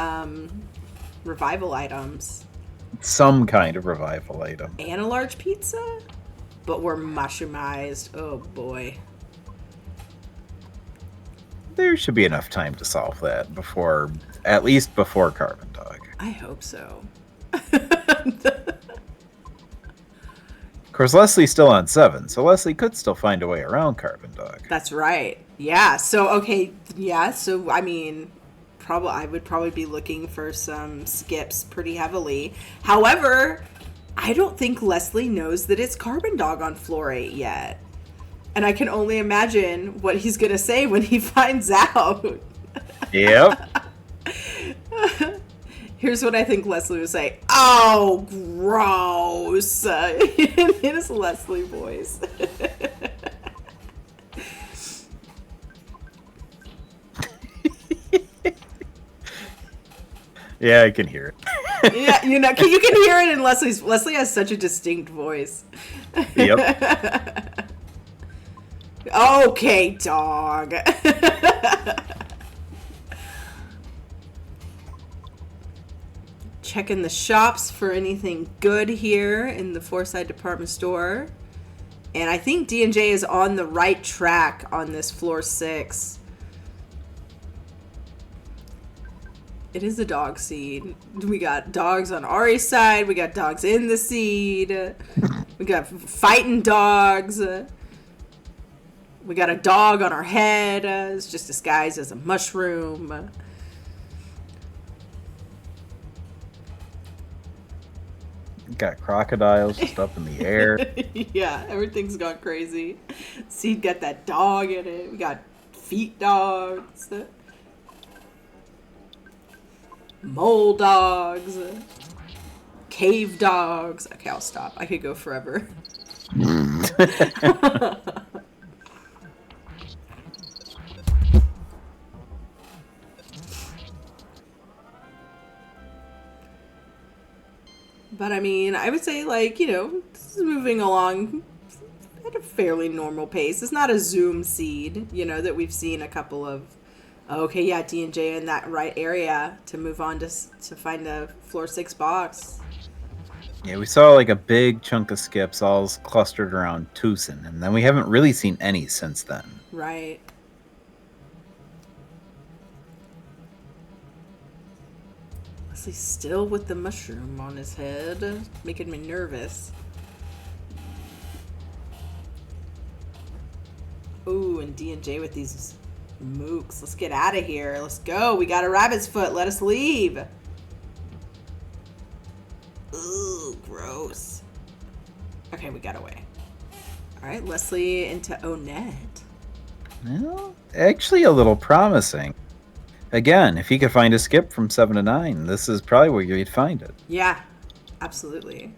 revival items. Some kind of revival item. And a large pizza? But we're mushroomized. Oh boy. There should be enough time to solve that at least before Carbon Dog. I hope so. Of course, Leslie's still on 7, so Leslie could still find a way around Carbon Dog. That's right. Yeah. So okay. Yeah. So I mean, I would probably be looking for some skips pretty heavily. However, I don't think Leslie knows that it's Carbon Dog on floor 8 yet, and I can only imagine what he's gonna say when he finds out. Yep. Here's what I think Leslie would say. Oh, gross. In his Leslie voice. Yeah, I can hear it. Yeah, you can hear it in Leslie's. Leslie has such a distinct voice. Yep. Okay, dog. Checking the shops for anything good here in the Forsyth department store. And I think D&J is on the right track on this floor 6. It is a dog seed. We got dogs on Ari's side. We got dogs in the seed. We got fighting dogs. We got a dog on our head. It's just disguised as a mushroom. Got crocodiles just up in the air. Yeah, everything's gone crazy. Seed got that dog in it. We got feet dogs. Mole dogs. Cave dogs. Okay, I'll stop. I could go forever. But I mean, I would say, like, this is moving along at a fairly normal pace. It's not a Zoom seed, that we've seen a couple of, okay, yeah, D&J in that right area to move on to find a floor 6 box. Yeah, we saw like a big chunk of skips all clustered around Tucson, and then we haven't really seen any since then. Right. He's still with the mushroom on his head, making me nervous. Ooh, and D&J with these mooks. Let's get out of here. Let's go. We got a rabbit's foot. Let us leave. Ooh, gross. Okay, we got away. All right, Leslie into Onette. Well, actually a little promising. Again, if he could find a skip from 7 to 9, this is probably where you'd find it. Yeah, absolutely.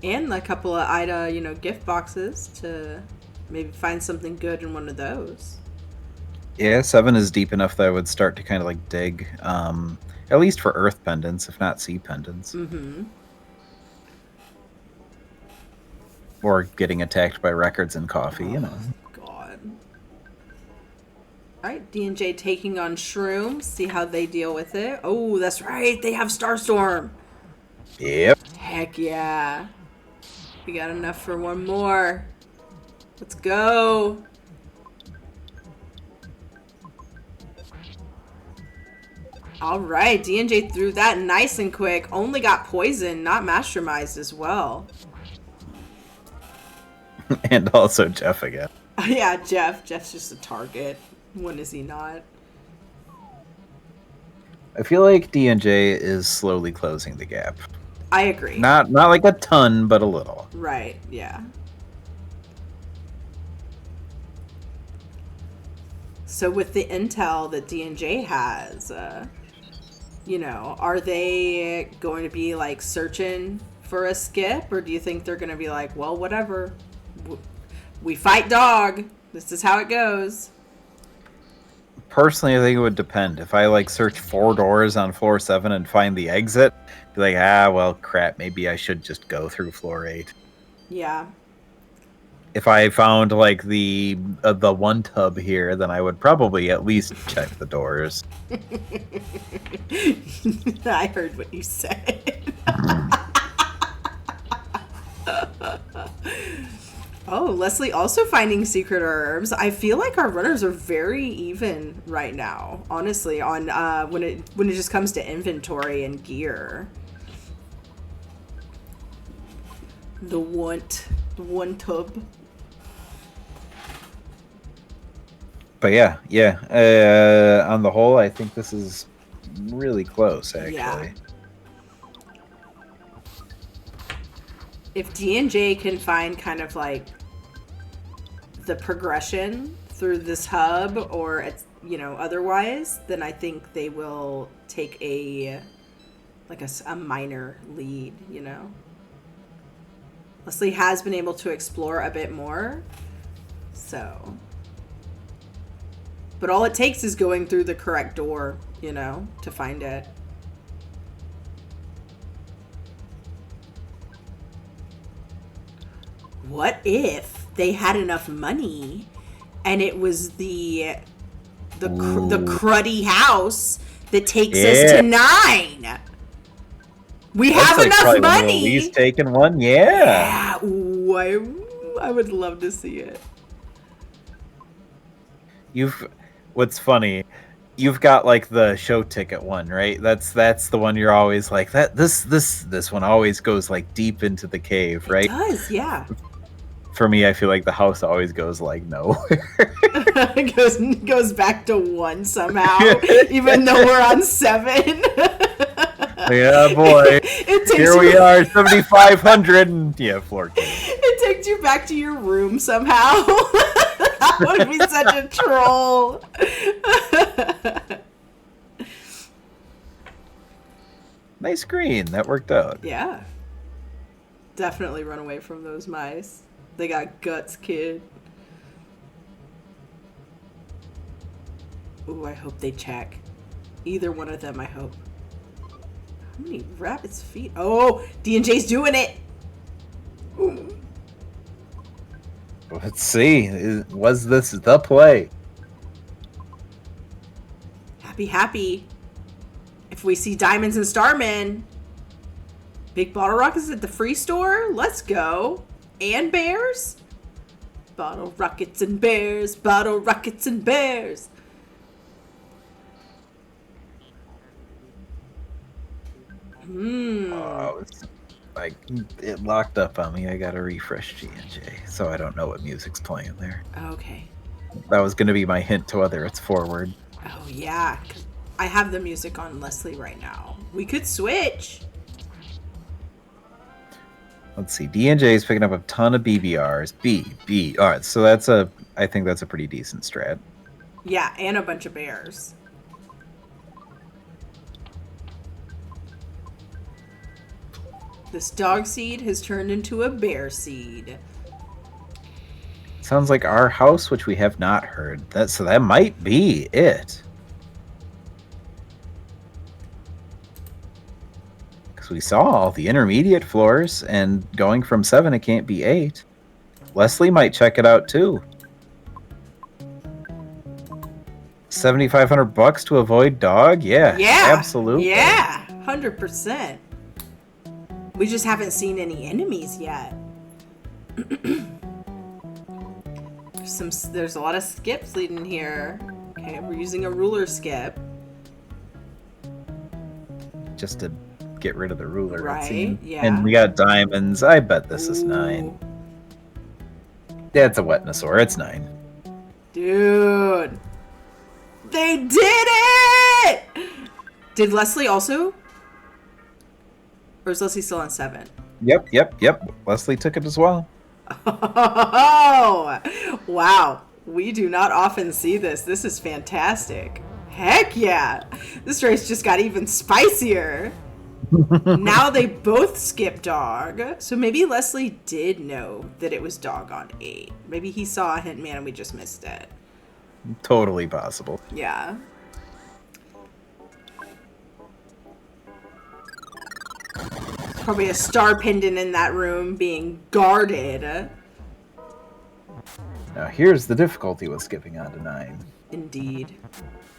And a couple of Ida, gift boxes to maybe find something good in one of those. Yeah, 7 is deep enough that I would start to kind of like dig, at least for earth pendants, if not sea pendants. Mm-hmm. Or getting attacked by records and coffee, God. Alright, D&J taking on Shroom. See how they deal with it. Oh, that's right. They have Starstorm. Yep. Heck yeah. We got enough for one more. Let's go. Alright, D&J threw that nice and quick. Only got poisoned, not mastermized as well. And also Jeff again. Yeah, Jeff. Jeff's just a target. When is he not? I feel like D&J is slowly closing the gap. I agree. Not like a ton, but a little. Right, yeah. So with the intel that D&J has, are they going to be like searching for a skip, or do you think they're going to be like, well, whatever, we fight dog, this is how it goes? Personally, I think it would depend. If I like search 4 doors on floor 7 and find the exit, be like, well, crap, maybe I should just go through floor 8. Yeah. if I found like the one tub here, then I would probably at least check the doors. I heard what you said. Oh, Leslie also finding secret herbs. I feel like our runners are very even right now, honestly, on when it just comes to inventory and gear. The one tub. But yeah. On the whole, I think this is really close, actually. Yeah. If D&J can find kind of like the progression through this hub, or it's, you know, otherwise, then I think they will take a minor lead, you know. Leslie has been able to explore a bit more, so. But all it takes is going through the correct door, you know, to find it. What if they had enough money and it was the cruddy house that takes us to 9? We have like enough money. Least taken one, yeah. Ooh, I would love to see it. What's funny, you've got like the show ticket one, right? That's the one you're always like that. This one always goes like deep into the cave, right? It does, yeah. For me, I feel like the house always goes like nowhere. It goes back to 1 somehow, even though we're on 7. Yeah, boy. Here we are, 7,500, and yeah, floor cave. It takes you back to your room somehow. That would be such a troll. Nice green. That worked out. Yeah. Definitely run away from those mice. They got guts, kid. Ooh, I hope they check. Either one of them, I hope. How many rabbits' feet? Oh, D&J's doing it. Ooh. Let's see. Was this the play? Happy. If we see diamonds and starmen. Big bottle rockets at the free store? Let's go. And bears? Bottle rockets and bears. Bottle rockets and bears. Oh, like it locked up on me. I gotta refresh G&J, so I don't know what music's playing there. Okay. That was gonna be my hint to whether it's forward. Oh yeah, 'cause I have the music on Leslie right now. We could switch. Let's see. D&J is picking up a ton of BBRs. B. All right, so I think that's a pretty decent strat. Yeah, and a bunch of bears. This dog seed has turned into a bear seed. Sounds like our house, which we have not heard. So that might be it. Because we saw all the intermediate floors, and going from 7, it can't be 8. Leslie might check it out too. $7,500 to avoid dog? Yeah, absolutely. Yeah, 100%. We just haven't seen any enemies yet. There's a lot of skips leading here. Okay, we're using a ruler skip. Just to get rid of the ruler. Right, yeah. And we got diamonds. I bet this is 9. Yeah, it's a wetnosaur. It's 9. Dude. They did it! Did Leslie also? Or is Leslie still on 7? Yep. Leslie took it as well. Oh, wow. We do not often see this. This is fantastic. Heck yeah. This race just got even spicier. Now they both skip dog. So maybe Leslie did know that it was dog on 8. Maybe he saw a hint man and we just missed it. Totally possible. Yeah. Probably a star pendant in that room being guarded. Now here's the difficulty with skipping on to 9. Indeed.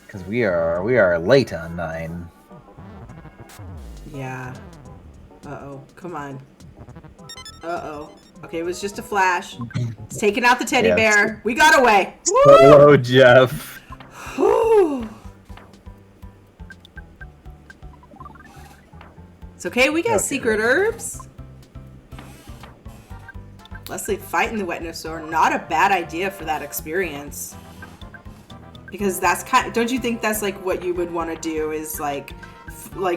Because we are late on 9. Yeah. Uh-oh. Come on. Uh-oh. Okay, it was just a flash. It's taking out the teddy bear. We got away. Hello, Jeff. It's okay, we got secret herbs. Leslie fighting the wetness door, not a bad idea for that experience. Because that's don't you think that's like what you would want to do is like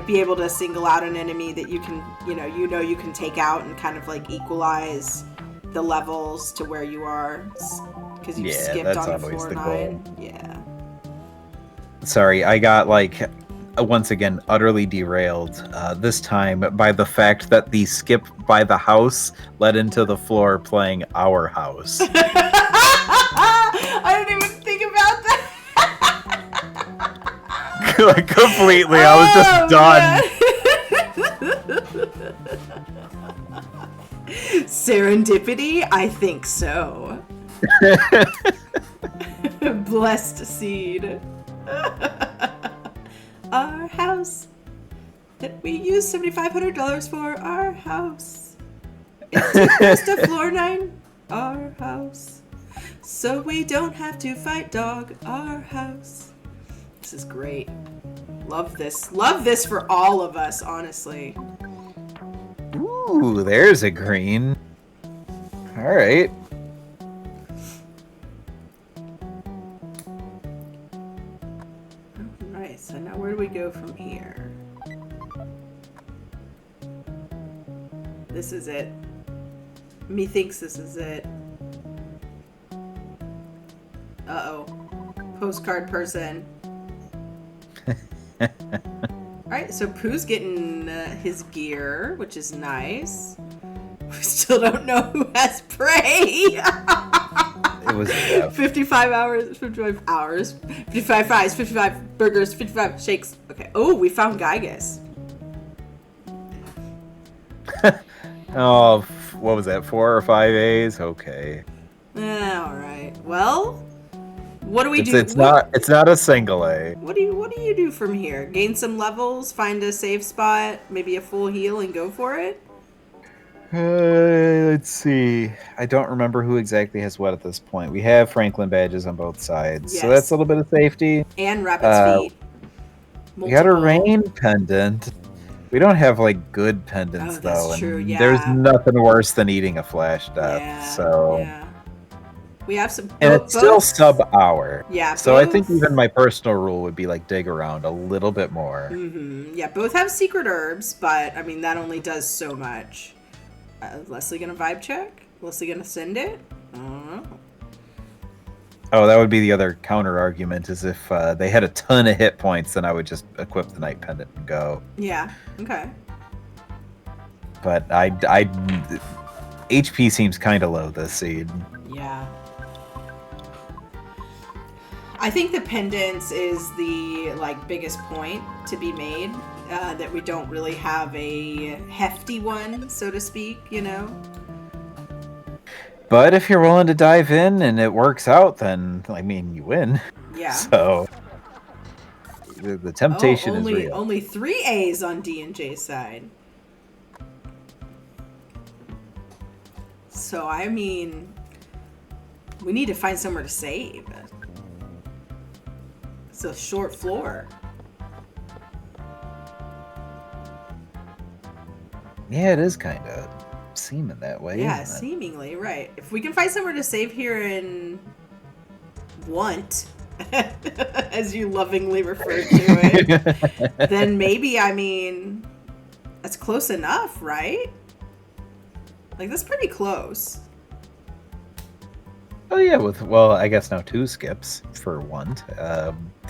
be able to single out an enemy that you can, you know you can take out and kind of like equalize the levels to where you are because you skipped on floor 9. Yeah. Sorry, I got once again utterly derailed this time by the fact that the skip by the house led into the floor playing Our House. I didn't even think about that. Completely, I was just done. Serendipity? I think so. Blessed seed. Our house that we use $7,500 for. Our house. It's just a floor 9. Our house. So we don't have to fight dog. Our house. This is great. Love this. Love this for all of us, honestly. Ooh, there's a green. All right. Alright, so now where do we go from here? This is it. Methinks this is it. Uh-oh. Postcard person. Alright, so Pooh's getting his gear, which is nice. We still don't know who has prey. It was 55 hours, 55 hours, 55 fries, 55 burgers, 55 shakes. Okay. Oh, we found Gygus. Oh, what was that? 4 or 5 A's? Okay. All right. Well, what do we do? It's not a single A. What do you do from here? Gain some levels, find a safe spot, maybe a full heal, and go for it. Let's see. I don't remember who exactly has what at this point. We have Franklin badges on both sides, so that's a little bit of safety. And Rabbit's feet. Multiple. We got a rain pendant. We don't have good pendants though. That's true. Yeah. There's nothing worse than eating a flash death. Yeah. We have some. And it's still sub-hour. Yeah. So I think even my personal rule would be dig around a little bit more. Mm-hmm. Yeah. Both have secret herbs, but I mean that only does so much. Leslie gonna vibe check? Leslie gonna send it? I don't know. Oh, that would be the other counter argument, is if they had a ton of hit points, then I would just equip the night pendant and go. Yeah. Okay. But HP seems kind of low this seed. Yeah. I think the pendants is the biggest point to be made. That we don't really have a hefty one, so to speak, But if you're willing to dive in and it works out, then, you win. Yeah. So, the temptation is real. Only 3 A's on D&J's side. So, we need to find somewhere to save. It's a short floor. Yeah, it is kind of seeming that way. Yeah, seemingly, right. If we can find somewhere to save here in Want, as you lovingly refer to it, then maybe, that's close enough, right? That's pretty close. Oh, yeah, I guess now 2 skips for Want.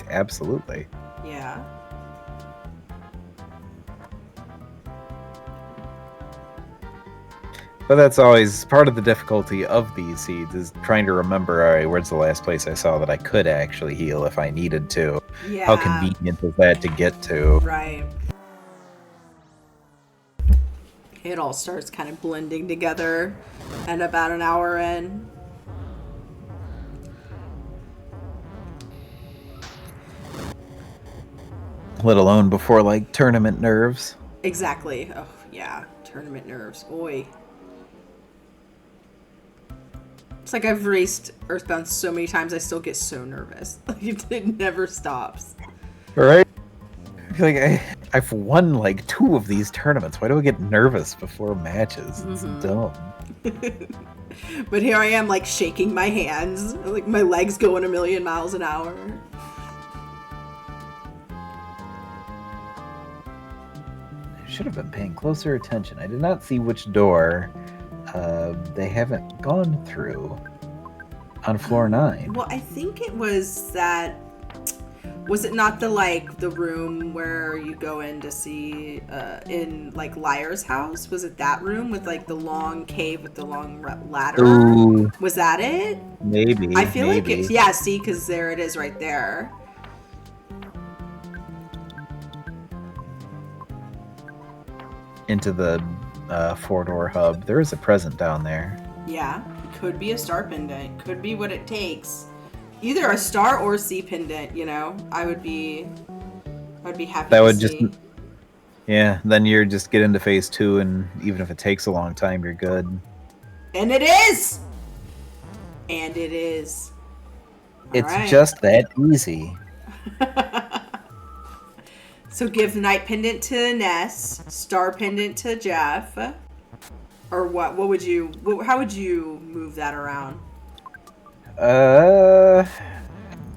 Absolutely. Yeah. But that's always part of the difficulty of these seeds, is trying to remember, all right, where's the last place I saw that I could actually heal if I needed to? Yeah. How convenient is that to get to? Right. It all starts kind of blending together and about an hour in. let alone before like tournament nerves. Exactly. Oh, yeah. Tournament nerves. Oi. It's like I've raced Earthbound so many times, I still get so nervous. Like, it never stops. Right? I feel like I've won like 2 of these tournaments. Why do I get nervous before matches? It's dumb. But here I am, like, shaking my hands. Like, my legs going a million miles an hour. I should have been paying closer attention. I did not see which door they haven't gone through on floor 9. Well, I think it was that... Was it not the, like, the room where you go in to see, in, like, Liar's house? Was it that room with, like, the long cave with the long ladder? Ooh. Was that it? Maybe. I feel like it's... Yeah, see, because there it is right there. Into the 4-door hub. There is a present down there. Yeah, could be a star pendant. Could be what it takes. Either a star or C pendant, you know. I'd be happy That to would see. just... Yeah, then you're just get into phase 2, and even if it takes a long time, you're good. And it is! And it is. It's right. just that easy. So give Night Pendant to Ness, Star Pendant to Jeff. Or what? What would you... How would you move that around?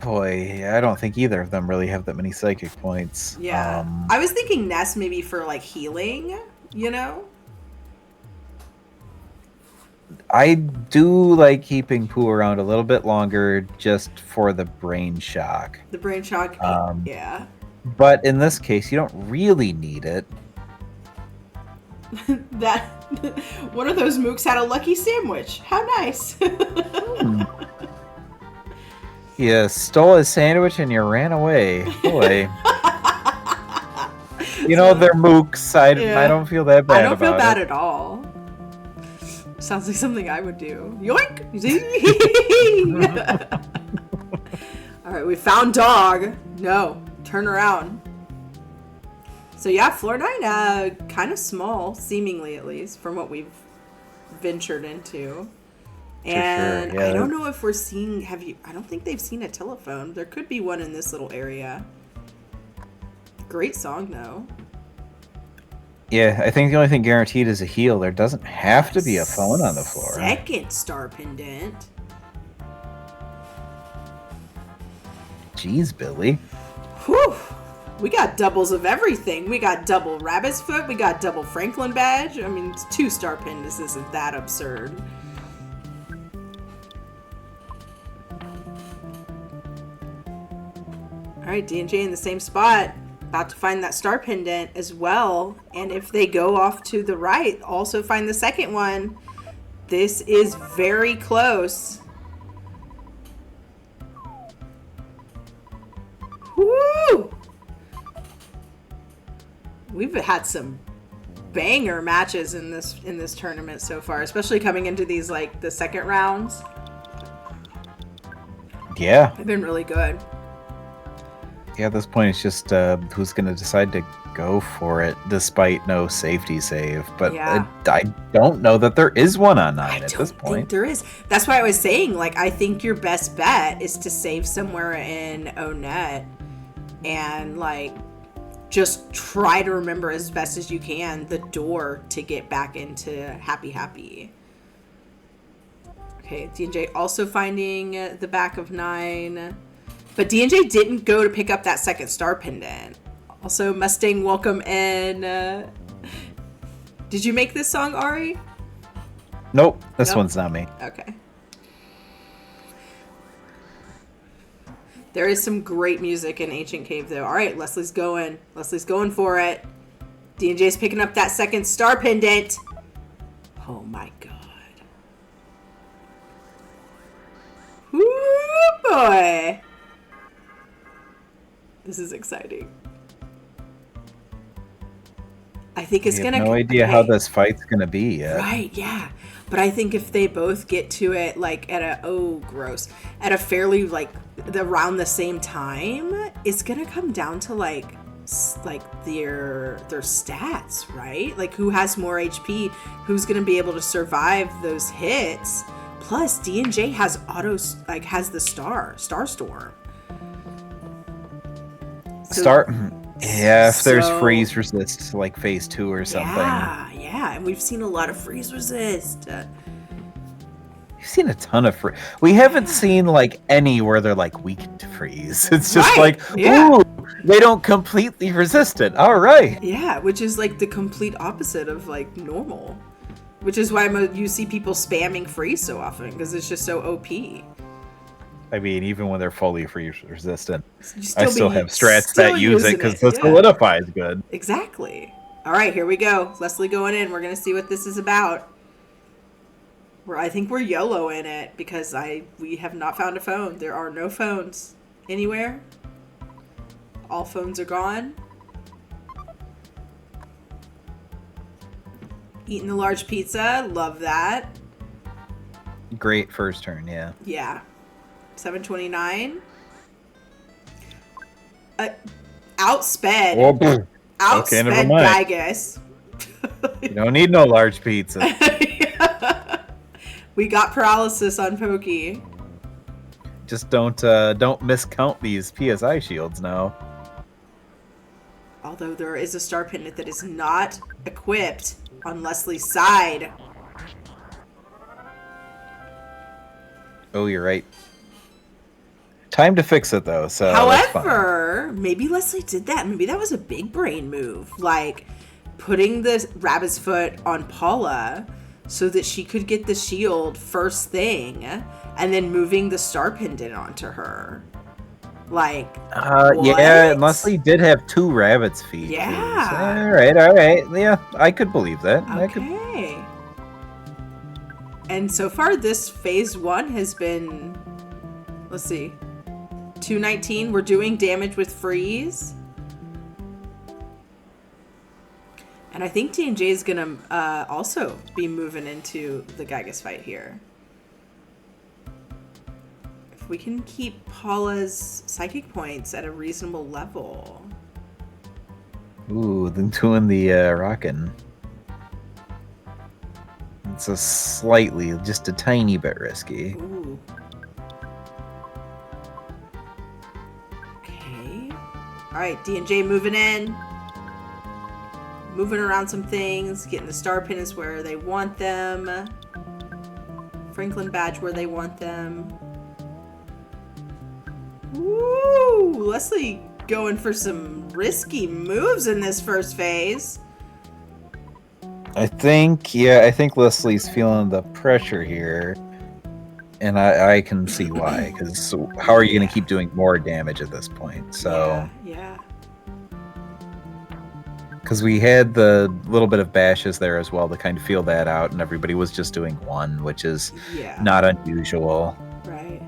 Boy, I don't think either of them really have that many psychic points. Yeah. I was thinking Ness maybe for, like, healing, you know? I do like keeping Pooh around a little bit longer just for the brain shock. The brain shock, yeah. But in this case, you don't really need it. That one of those mooks had a lucky sandwich. How nice. You stole a sandwich and you ran away. Boy. You know, they're mooks. I don't feel that bad about it. I don't feel bad at all. Sounds like something I would do. Yoink! Alright, we found dog. No, turn around. So yeah, floor 9, kind of small, seemingly at least, from what we've ventured into. And sure, yeah. I don't know if we're seeing, I don't think they've seen a telephone. There could be one in this little area. Great song, though. Yeah, I think the only thing guaranteed is a heal. There doesn't have to be a phone on the floor. Second star pendant. Jeez, Billy. Whew. We got doubles of everything. We got double rabbit's foot. We got double Franklin badge. I mean, 2 star pendants isn't that absurd. Alright, D&J in the same spot. About to find that star pendant as well. And if they go off to the right, also find the second one. This is very close. Woo! We've had some banger matches in this tournament so far, especially coming into these, like, the second rounds. Yeah. They've been really good. Yeah, at this point, it's just who's going to decide to go for it, despite no safety save. But yeah. I don't know that there is one on 9 at this I don't point. think there is. That's why I was saying, like, I think your best bet is to save somewhere in O-Net and, like, just try to remember as best as you can the door to get back into Happy Happy. Okay, D&J also finding the back of 9. But D&J didn't go to pick up that second star pendant. Also, Mustang, welcome in. Did you make this song, Ari? Nope, this one's not me. Okay. There is some great music in Ancient Cave, though. All right, Leslie's going. Leslie's going for it. D&J's picking up that second star pendant. Oh, my God. Woo, boy. This is exciting. I think it's gonna. No idea how this fight's gonna be yet. Right? Yeah, but I think if they both get to it like at a fairly like around the same time, it's gonna come down to like like their stats, right? Like who has more HP, who's going to be able to survive those hits. Plus D&J has has the Starstorm. So, if there's freeze resist like phase 2 or something. Yeah, and we've seen a lot of freeze resist. We've seen a ton of freeze. We haven't seen like any where they're like weak to freeze. It's just ooh, they don't completely resist it. All right. Yeah, which is like the complete opposite of like normal. Which is why you see people spamming freeze so often, because it's just so OP. I mean, even when they're fully freeze resistant, I still have strats that use it because the solidify is good. Exactly. All right, here we go. Leslie going in. We're going to see what this is about. I think we're YOLO in it because we have not found a phone. There are no phones anywhere. All phones are gone. Eating the large pizza. Love that. Great first turn, yeah. Yeah. 729. Outsped. Oh, outsped okay, Gygus. You don't need no large pizza. We got paralysis on Pokey. Just don't miscount these PSI shields now. Although there is a star pendant that is not equipped on Leslie's side. Oh, you're right. Time to fix it though. So however, maybe Leslie did that. Maybe that was a big brain move, like putting the rabbit's foot on Paula so that she could get the shield first thing, and then moving the star pendant onto her. Like, yeah, and Leslie did have 2 rabbit's feet. Yeah. So, all right. Yeah, I could believe that. Okay. And so far, this phase 1 has been, let's see, 219. We're doing damage with freeze. And I think D&J is going to also be moving into the Gygus fight here. If we can keep Paula's psychic points at a reasonable level. Ooh, then doing the rockin'. It's just a tiny bit risky. Ooh. Okay. All right, D&J moving in. Moving around some things, getting the star pendants where they want them. Franklin badge where they want them. Woo! Leslie going for some risky moves in this first phase. I think Leslie's feeling the pressure here. And I can see why, because how are you going to keep doing more damage at this point? So Yeah. Because we had the little bit of bashes there as well to kind of feel that out, and everybody was just doing 1, which is not unusual. Right.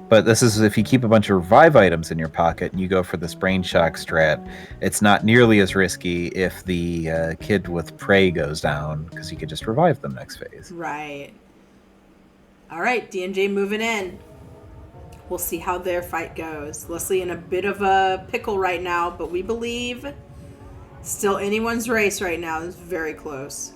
But this is if you keep a bunch of revive items in your pocket and you go for this brain shock strat, it's not nearly as risky if the kid with prey goes down, because you could just revive them next phase. Right. All right, D&J moving in. We'll see how their fight goes. Leslie in a bit of a pickle right now, but we believe still anyone's race right now. It's very close.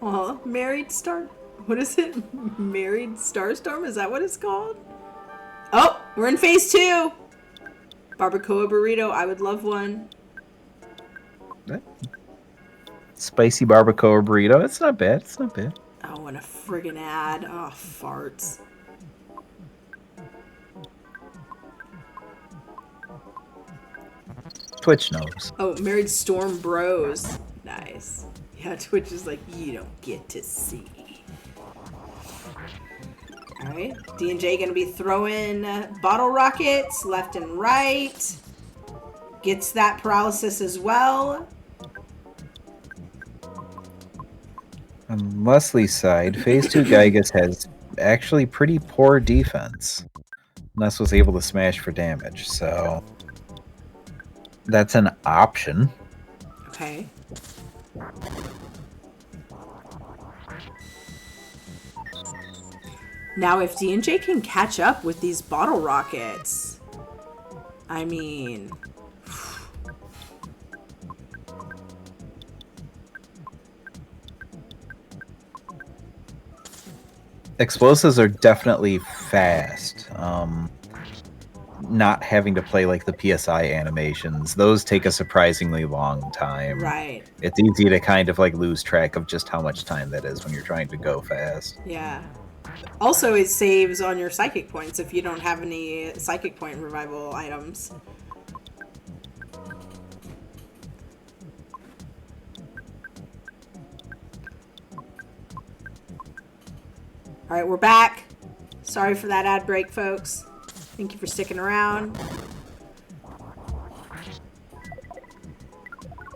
Oh, Married Star... What is it? Married Starstorm? Is that what it's called? Oh, we're in phase 2. Barbacoa burrito. I would love one. Spicy barbacoa burrito. It's not bad. It's not bad. Oh, and a friggin' ad. Oh, farts. Twitch knows. Oh, Married Storm Bros. Nice. Yeah, Twitch is like, you don't get to see. Alright, D&J gonna be throwing bottle rockets left and right. Gets that paralysis as well. On Leslie's side, phase 2 Gygus has actually pretty poor defense. Ness was able to smash for damage, so that's an option. Okay. Now, if D&J can catch up with these bottle rockets, I mean... Explosives are definitely fast. Not having to play like the PSI animations, those take a surprisingly long time. Right. It's easy to kind of like lose track of just how much time that is when you're trying to go fast. Yeah. Also, it saves on your psychic points if you don't have any psychic point revival items. All right, we're back. Sorry for that ad break, folks. Thank you for sticking around.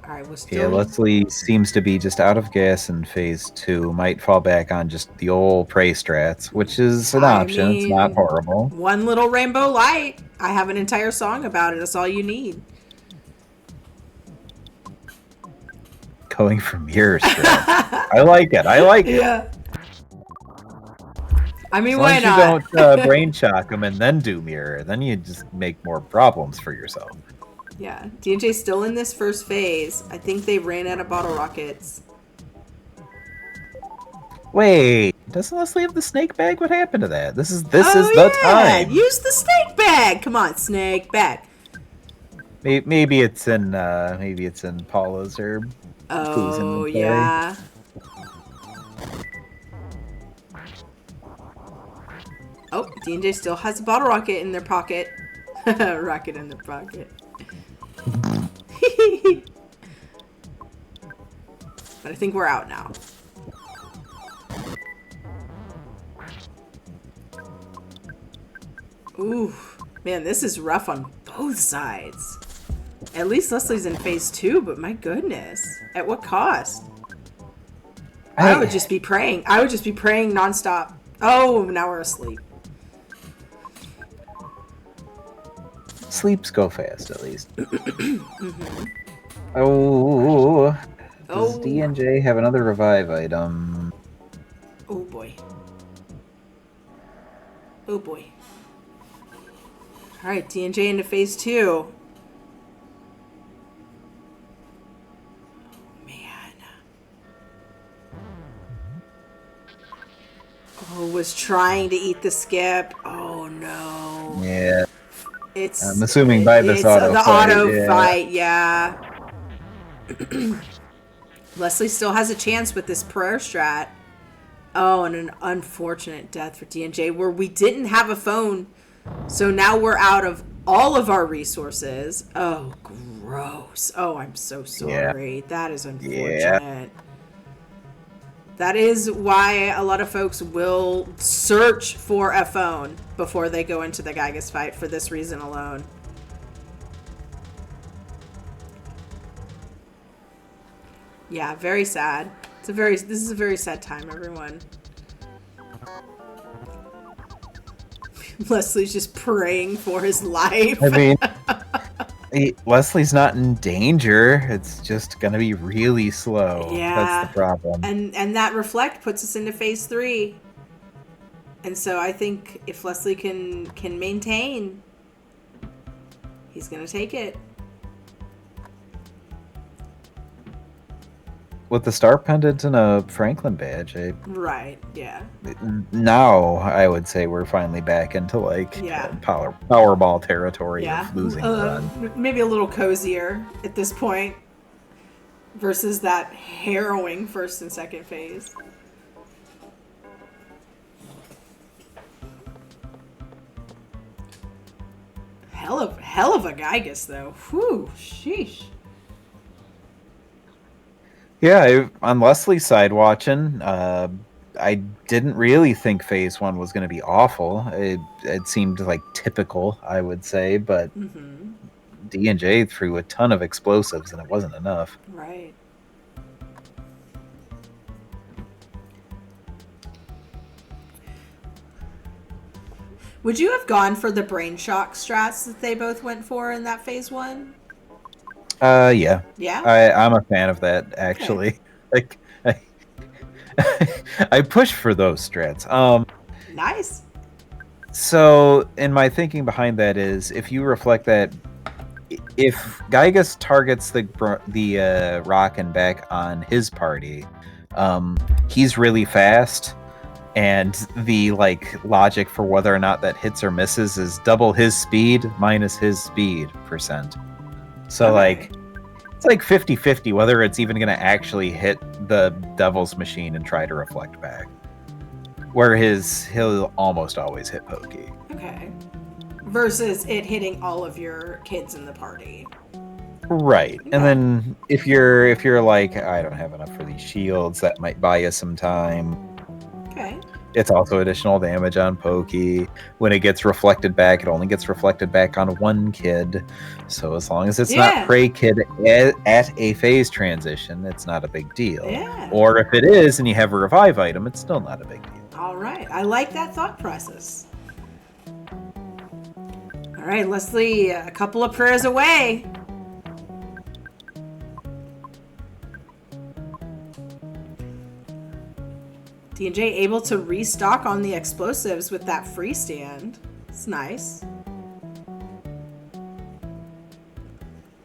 All right, we're still... Yeah, Leslie seems to be just out of gas in phase 2. Might fall back on just the old prey strats, which is an option. It's not horrible. One little rainbow light. I have an entire song about it. That's all you need. Going for mirror strats. I like it. I like it. Yeah. I mean, as why long not? as you don't brain shock them and then do mirror, then you just make more problems for yourself. Yeah, D&J's still in this first phase. I think they ran out of bottle rockets. Wait, doesn't Leslie have the snake bag? What happened to that? This is the time. Use the snake bag. Come on, snake bag. Maybe it's in Paula's herb. Oh yeah. Oh, D&J still has a bottle rocket in their pocket. Rocket in their pocket. But I think we're out now. Ooh, man, this is rough on both sides. At least Leslie's in phase 2, but my goodness. At what cost? I would just be praying. I would just be praying nonstop. Oh, now we're asleep. Sleeps go fast, at least. Mm-hmm. Oh. Does D&J have another revive item? Oh, boy. Oh, boy. All right, D&J into phase 2. Man. Oh, was trying to eat the skip. Oh, no. Yeah. I'm assuming by this auto the fight. Auto fight, yeah. Leslie still has a chance with this prayer strat. Oh, and an unfortunate death for D&J where we didn't have a phone. So now we're out of all of our resources. Oh, gross. Oh, I'm so sorry. Yeah. That is unfortunate. Yeah. That is why a lot of folks will search for a phone before they go into the Gygas fight for this reason alone. Yeah, very sad. This is a very sad time, everyone. Leslie's just praying for his life. I mean, Leslie's not in danger. It's just gonna be really slow. Yeah, that's the problem. And that reflect puts us into phase 3. And so I think if Leslie can maintain, he's gonna take it. With the star pendant and a Franklin badge, right? Yeah. Now I would say we're finally back into Powerball territory of losing the run. Maybe a little cozier at this point versus that harrowing first and second phase. Hell of a Gygas though. Whew, sheesh. Yeah, on Leslie's side watching, I didn't really think phase 1 was going to be awful. It seemed like typical, I would say, but D&J threw a ton of explosives and it wasn't enough. Right. Would you have gone for the brain shock strats that they both went for in that phase 1? Yeah. Yeah? I'm a fan of that, actually. Like, I, I push for those strats. Nice. So, in my thinking behind that is, if you reflect that, if Gygas targets the rock and back on his party, he's really fast, and the logic for whether or not that hits or misses is double his speed minus his speed percent. So Okay. it's like 50-50 whether it's even going to actually hit the devil's machine and try to reflect back. Where he'll almost always hit Pokey. Okay. Versus it hitting all of your kids in the party. Right. Okay. And then if you're like, I don't have enough for these shields, that might buy you some time. Okay. It's also additional damage on Pokey. When it gets reflected back, it only gets reflected back on one kid. So as long as it's not Prey Kid at a phase transition, it's not a big deal. Yeah. Or if it is and you have a revive item, it's still not a big deal. All right. I like that thought process. All right, Leslie, a couple of prayers away. D&J able to restock on the explosives with that free stand. It's nice.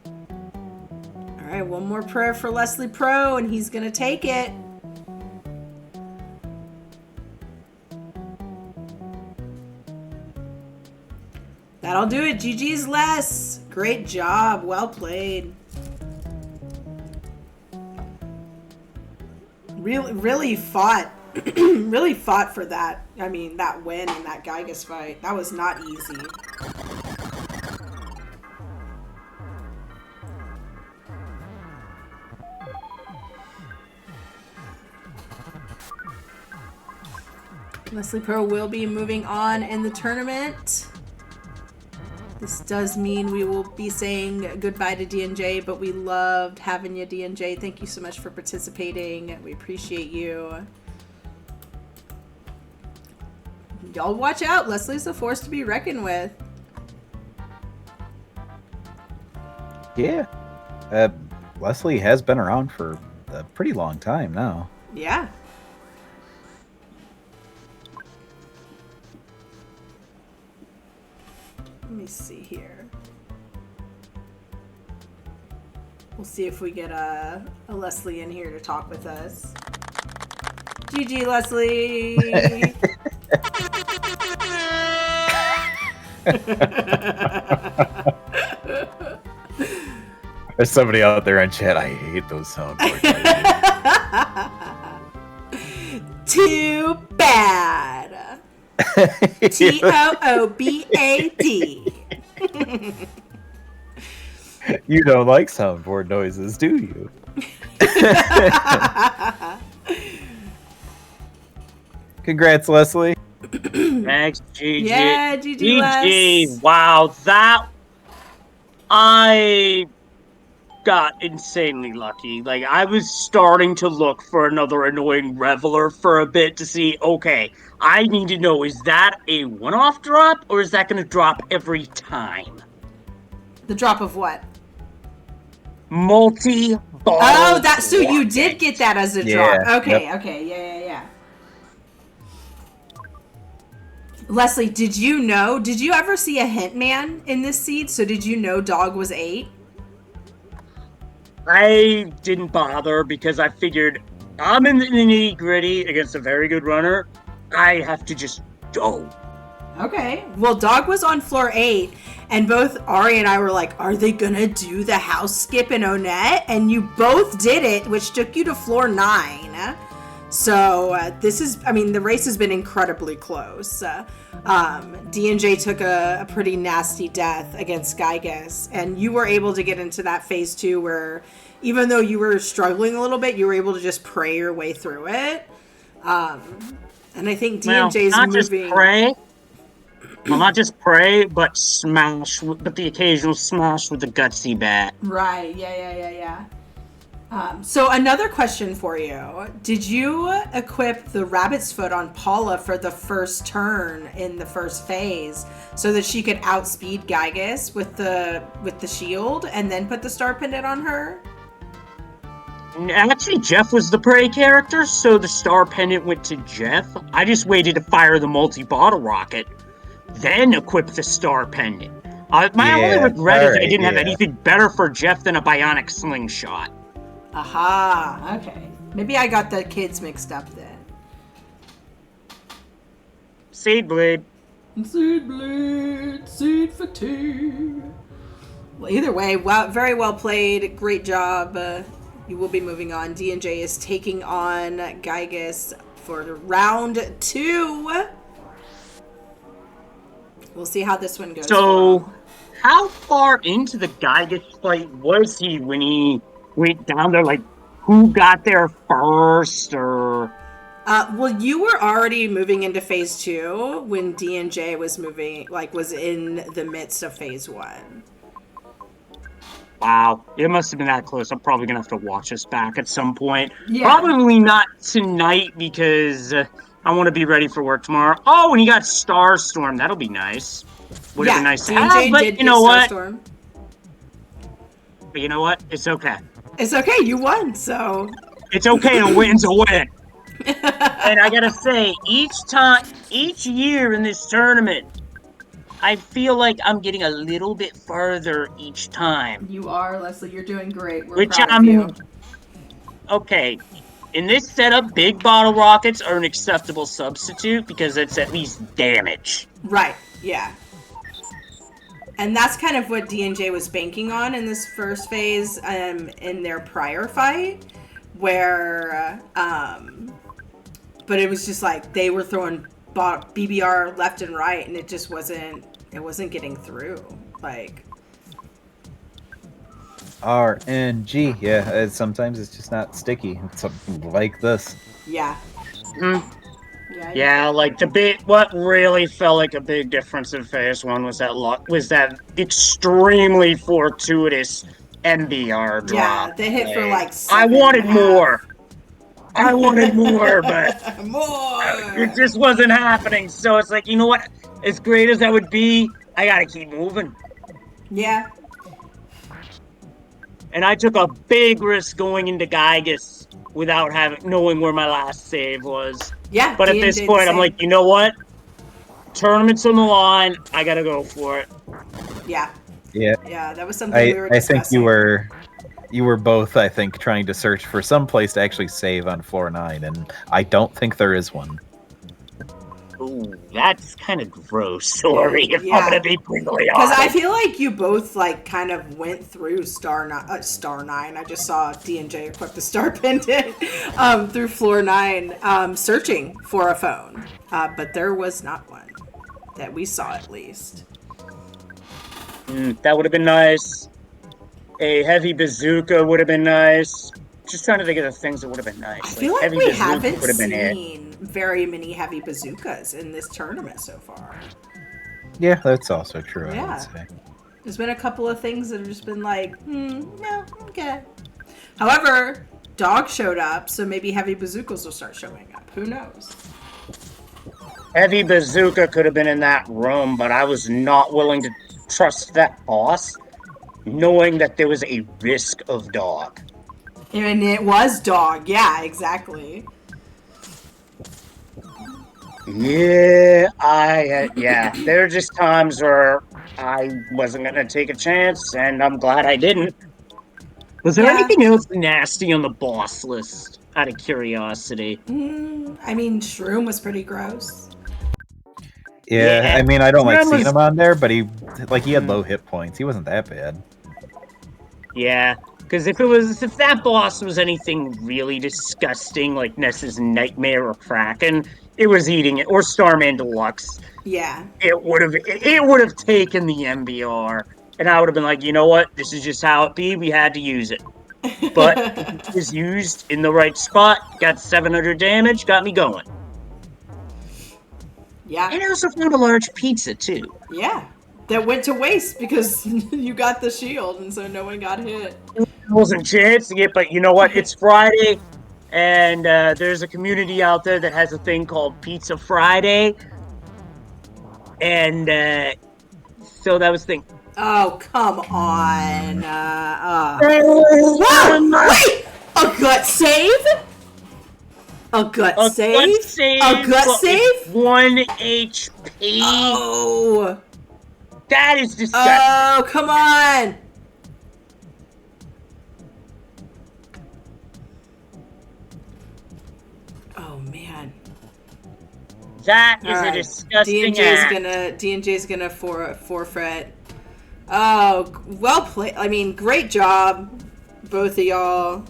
All right, one more prayer for Leslie Pro, and he's going to take it. That'll do it. GG's Les. Great job. Well played. Really fought. Really fought for that. I mean, that win in that Gygas fight. That was not easy. Leslie Pro will be moving on in the tournament. This does mean we will be saying goodbye to D&J, but we loved having you, D&J. Thank you so much for participating. We appreciate you. Y'all watch out. Leslie's a force to be reckoned with. Yeah. Leslie has been around for a pretty long time now. Yeah. Let me see here. We'll see if we get a Leslie in here to talk with us. GG, Leslie! There's somebody out there in chat. I hate those soundboards. Too bad. TOOBAD. You don't like soundboard noises, do you? Congrats, Leslie. Thanks, GG. Yeah, GG, Les. Wow, that... I got insanely lucky. Like, I was starting to look for another annoying reveler for a bit to see, okay, I need to know, is that a one-off drop, or is that going to drop every time? The drop of what? Multi-ball. Oh, that. So you did get that as a drop. Yeah, Okay, yep. okay, yeah. Leslie, did you ever see a Hintman in this seed? So did you know Dog was 8? I didn't bother because I figured I'm in the nitty-gritty against a very good runner. I have to just go. Okay. Well, Dog was on floor 8, and both Ari and I were like, are they gonna do the house skip in Onett? And you both did it, which took you to floor 9. So the race has been incredibly close. D&J took a pretty nasty death against Gygas, and you were able to get into that phase 2 where even though you were struggling a little bit, you were able to just pray your way through it. And I think D&J's moving... Not just pray, but smash, but the occasional smash with the gutsy bat. Right, yeah. So another question for you. Did you equip the rabbit's foot on Paula for the first turn in the first phase so that she could outspeed Gygus with the shield and then put the star pendant on her? Actually, Jeff was the prey character, so the star pendant went to Jeff. I just waited to fire the multi-bottle rocket, then equip the star pendant. My only regret is I didn't have anything better for Jeff than a bionic slingshot. Aha, okay. Maybe I got the kids mixed up then. Seed Blade. Seed Blade, Seed Fatigue. Well, either way, very well played. Great job. You will be moving on. D&J is taking on Gygus for round 2. We'll see how this one goes. So, how far into the Gygus fight was he when he went down there? Like, who got there first, or... Well, you were already moving into phase 2 when D&J was was in the midst of phase 1. Wow, it must have been that close. I'm probably gonna have to watch this back at some point. Yeah. Probably not tonight because I want to be ready for work tomorrow. Oh, and you got Starstorm. That'll be nice. Would have been nice to have, but you know what? But you know what? It's okay. It's okay. You won, so it's okay. A win's a win. And I gotta say, each year in this tournament, I feel like I'm getting a little bit further each time. You are, Leslie. You're doing great. We're Which proud of you. Okay. In this setup, big bottle rockets are an acceptable substitute because it's at least damage. Right. Yeah. And that's kind of what D&J was banking on in this first phase, in their prior fight, where, but it was just like they were throwing BBR left and right, and it just wasn't getting through. Like, RNG, yeah. Sometimes it's just not sticky. It's something like this. Yeah. Mm-hmm. Yeah, like what really felt like a big difference in phase 1 was that extremely fortuitous MBR drop. Yeah, they hit for like 7.5. I wanted more, but more. It just wasn't happening. So it's like, you know what? As great as that would be, I gotta keep moving. Yeah. And I took a big risk going into Gygus without knowing where my last save was. Yeah. But at this point, I'm like, you know what? Tournament's on the line. I gotta go for it. Yeah. Yeah. Yeah, that was something we were discussing. I think you were both, I think, trying to search for some place to actually save on floor 9, and I don't think there is one. Ooh, that's kind of gross. Sorry, if I'm gonna be brutally honest. Because I feel like you both kind of went through Star 9. I just saw D&J equip the Star Pendant through floor 9, searching for a phone, but there was not one that we saw, at least. That would have been nice. A heavy bazooka would have been nice. Just trying to think of the things that would have been nice. I feel like we haven't seen very many heavy bazookas in this tournament so far. Yeah, that's also true, Yeah. I would say. There's been a couple of things that have just been like, no, okay. However, Dog showed up, so maybe heavy bazookas will start showing up. Who knows? Heavy bazooka could have been in that room, but I was not willing to trust that boss, knowing that there was a risk of Dog. And it was Dog. Yeah, exactly. Yeah, there are just times where I wasn't going to take a chance, and I'm glad I didn't. Was there anything else nasty on the boss list, out of curiosity? I mean, Shroom was pretty gross. Yeah, I mean, I don't like seeing him on there, but he had low hit points. He wasn't that bad. Yeah. Because if that boss was anything really disgusting, like Ness's Nightmare or Kraken, it was eating it, or Starman Deluxe. Yeah. It would have taken the MBR, and I would have been like, you know what, this is just how it be. We had to use it, but it was used in the right spot. Got 700 damage, got me going. Yeah. And I also found a large pizza too. Yeah. That went to waste because you got the shield, and so no one got hit. wasn't chancing it, but you know what? It's Friday, and there's a community out there that has a thing called Pizza Friday, and so that was the thing. Oh, come on. Whoa! Wait! A gut save? A gut save? A gut save? 1 HP. Oh! That is disgusting. Oh, come on! Oh, man. That is All a right. disgusting act. D&J's gonna forfeit. Oh, well played. I mean, great job, both of y'all.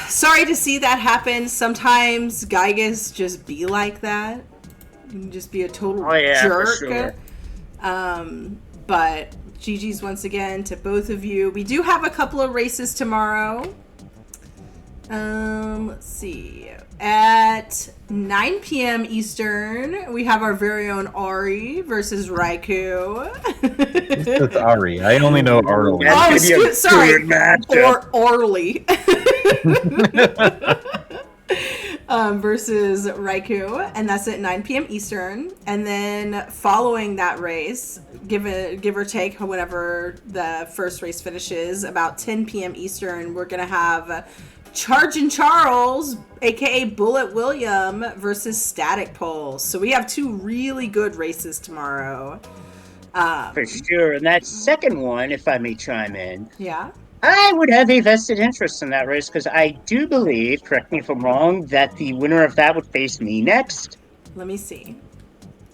Sorry to see that happen. Sometimes Gygas just be like that. You can just be a total jerk. For sure. But GG's once again to both of you. We do have a couple of races tomorrow. Let's see. At 9 p.m. Eastern, we have our very own Ari versus Raikou. It's Ari. I only know Arlie. Oh, sorry. Orly. Versus Raikou, and that's at 9 p.m. Eastern. And then following that race, give or take whenever the first race finishes, about 10 p.m. Eastern, we're gonna have Chargin' Charles, aka Bullet William, versus Static Pulse. So we have two really good races tomorrow. For sure. And that second one, if I may chime in, Yeah. I would have a vested interest in that race because I do believe, correct me if I'm wrong, that the winner of that would face me next. Let me see.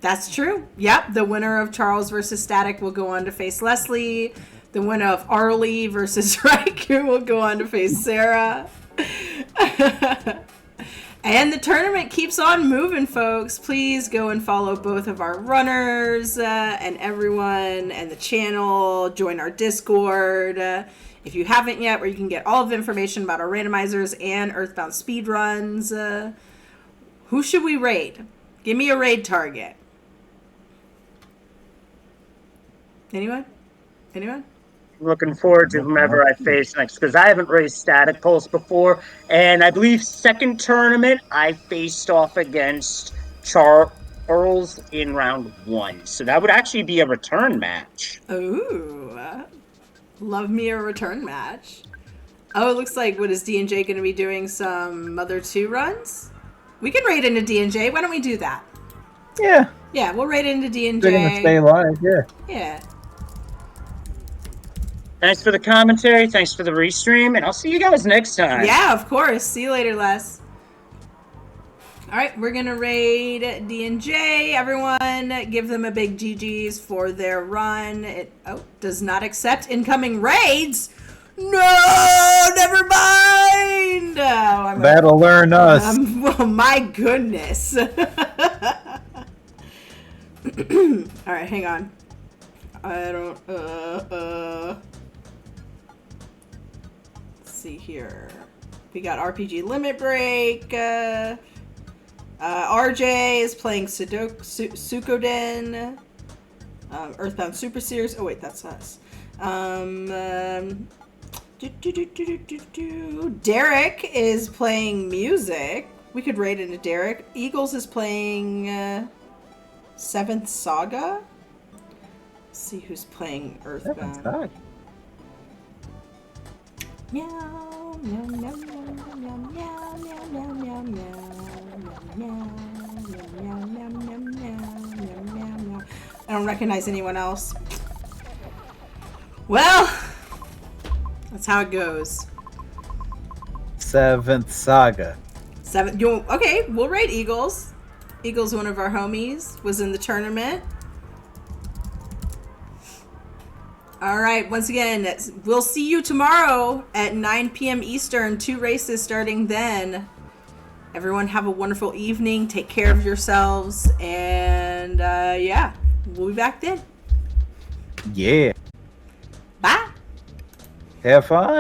That's true. Yep, the winner of Charles versus Static will go on to face Leslie. The winner of Arlie versus Raikou will go on to face Sarah. And the tournament keeps on moving, folks. Please go and follow both of our runners and everyone and the channel. Join our Discord if you haven't yet, where you can get all of the information about our randomizers and Earthbound speedruns. Who should we raid? Give me a raid target. Anyone? Looking forward to whomever I face next because I haven't raced Static Pulse before, and I believe second tournament I faced off against Charles in round 1, so that would actually be a return match. Ooh, love me a return match. Oh, it looks like, what is D&J going to be doing? Some Mother 2 runs? We can raid into D&J. Why don't we do that? Yeah. Yeah, we'll raid into D&J. They're gonna stay alive. Yeah. Yeah. Thanks for the commentary, thanks for the restream, and I'll see you guys next time. Yeah, of course. See you later, Les. All right, we're going to raid D&J. Everyone, give them a big GG's for their run. It does not accept incoming raids. No, never mind. That'll learn us. Oh, my goodness. All right, hang on. I don't, let's see here. We got RPG Limit Break. RJ is playing Suikoden. Earthbound Super Series. Oh, wait, that's us. Derek is playing music. We could raid into Derek. Eagles is playing Seventh Saga. Let's see who's playing Earthbound. Meow, meow, meow, meow, meow, meow, meow, meow, meow, meow. I don't recognize anyone else. Well, that's how it goes. Seventh Saga. Okay, we'll raid Eagles. Eagles, one of our homies, was in the tournament. All right, once again, we'll see you tomorrow at 9 p.m. Eastern. 2 races starting then. Everyone have a wonderful evening. Take care of yourselves. And, yeah, we'll be back then. Yeah. Bye. Have fun.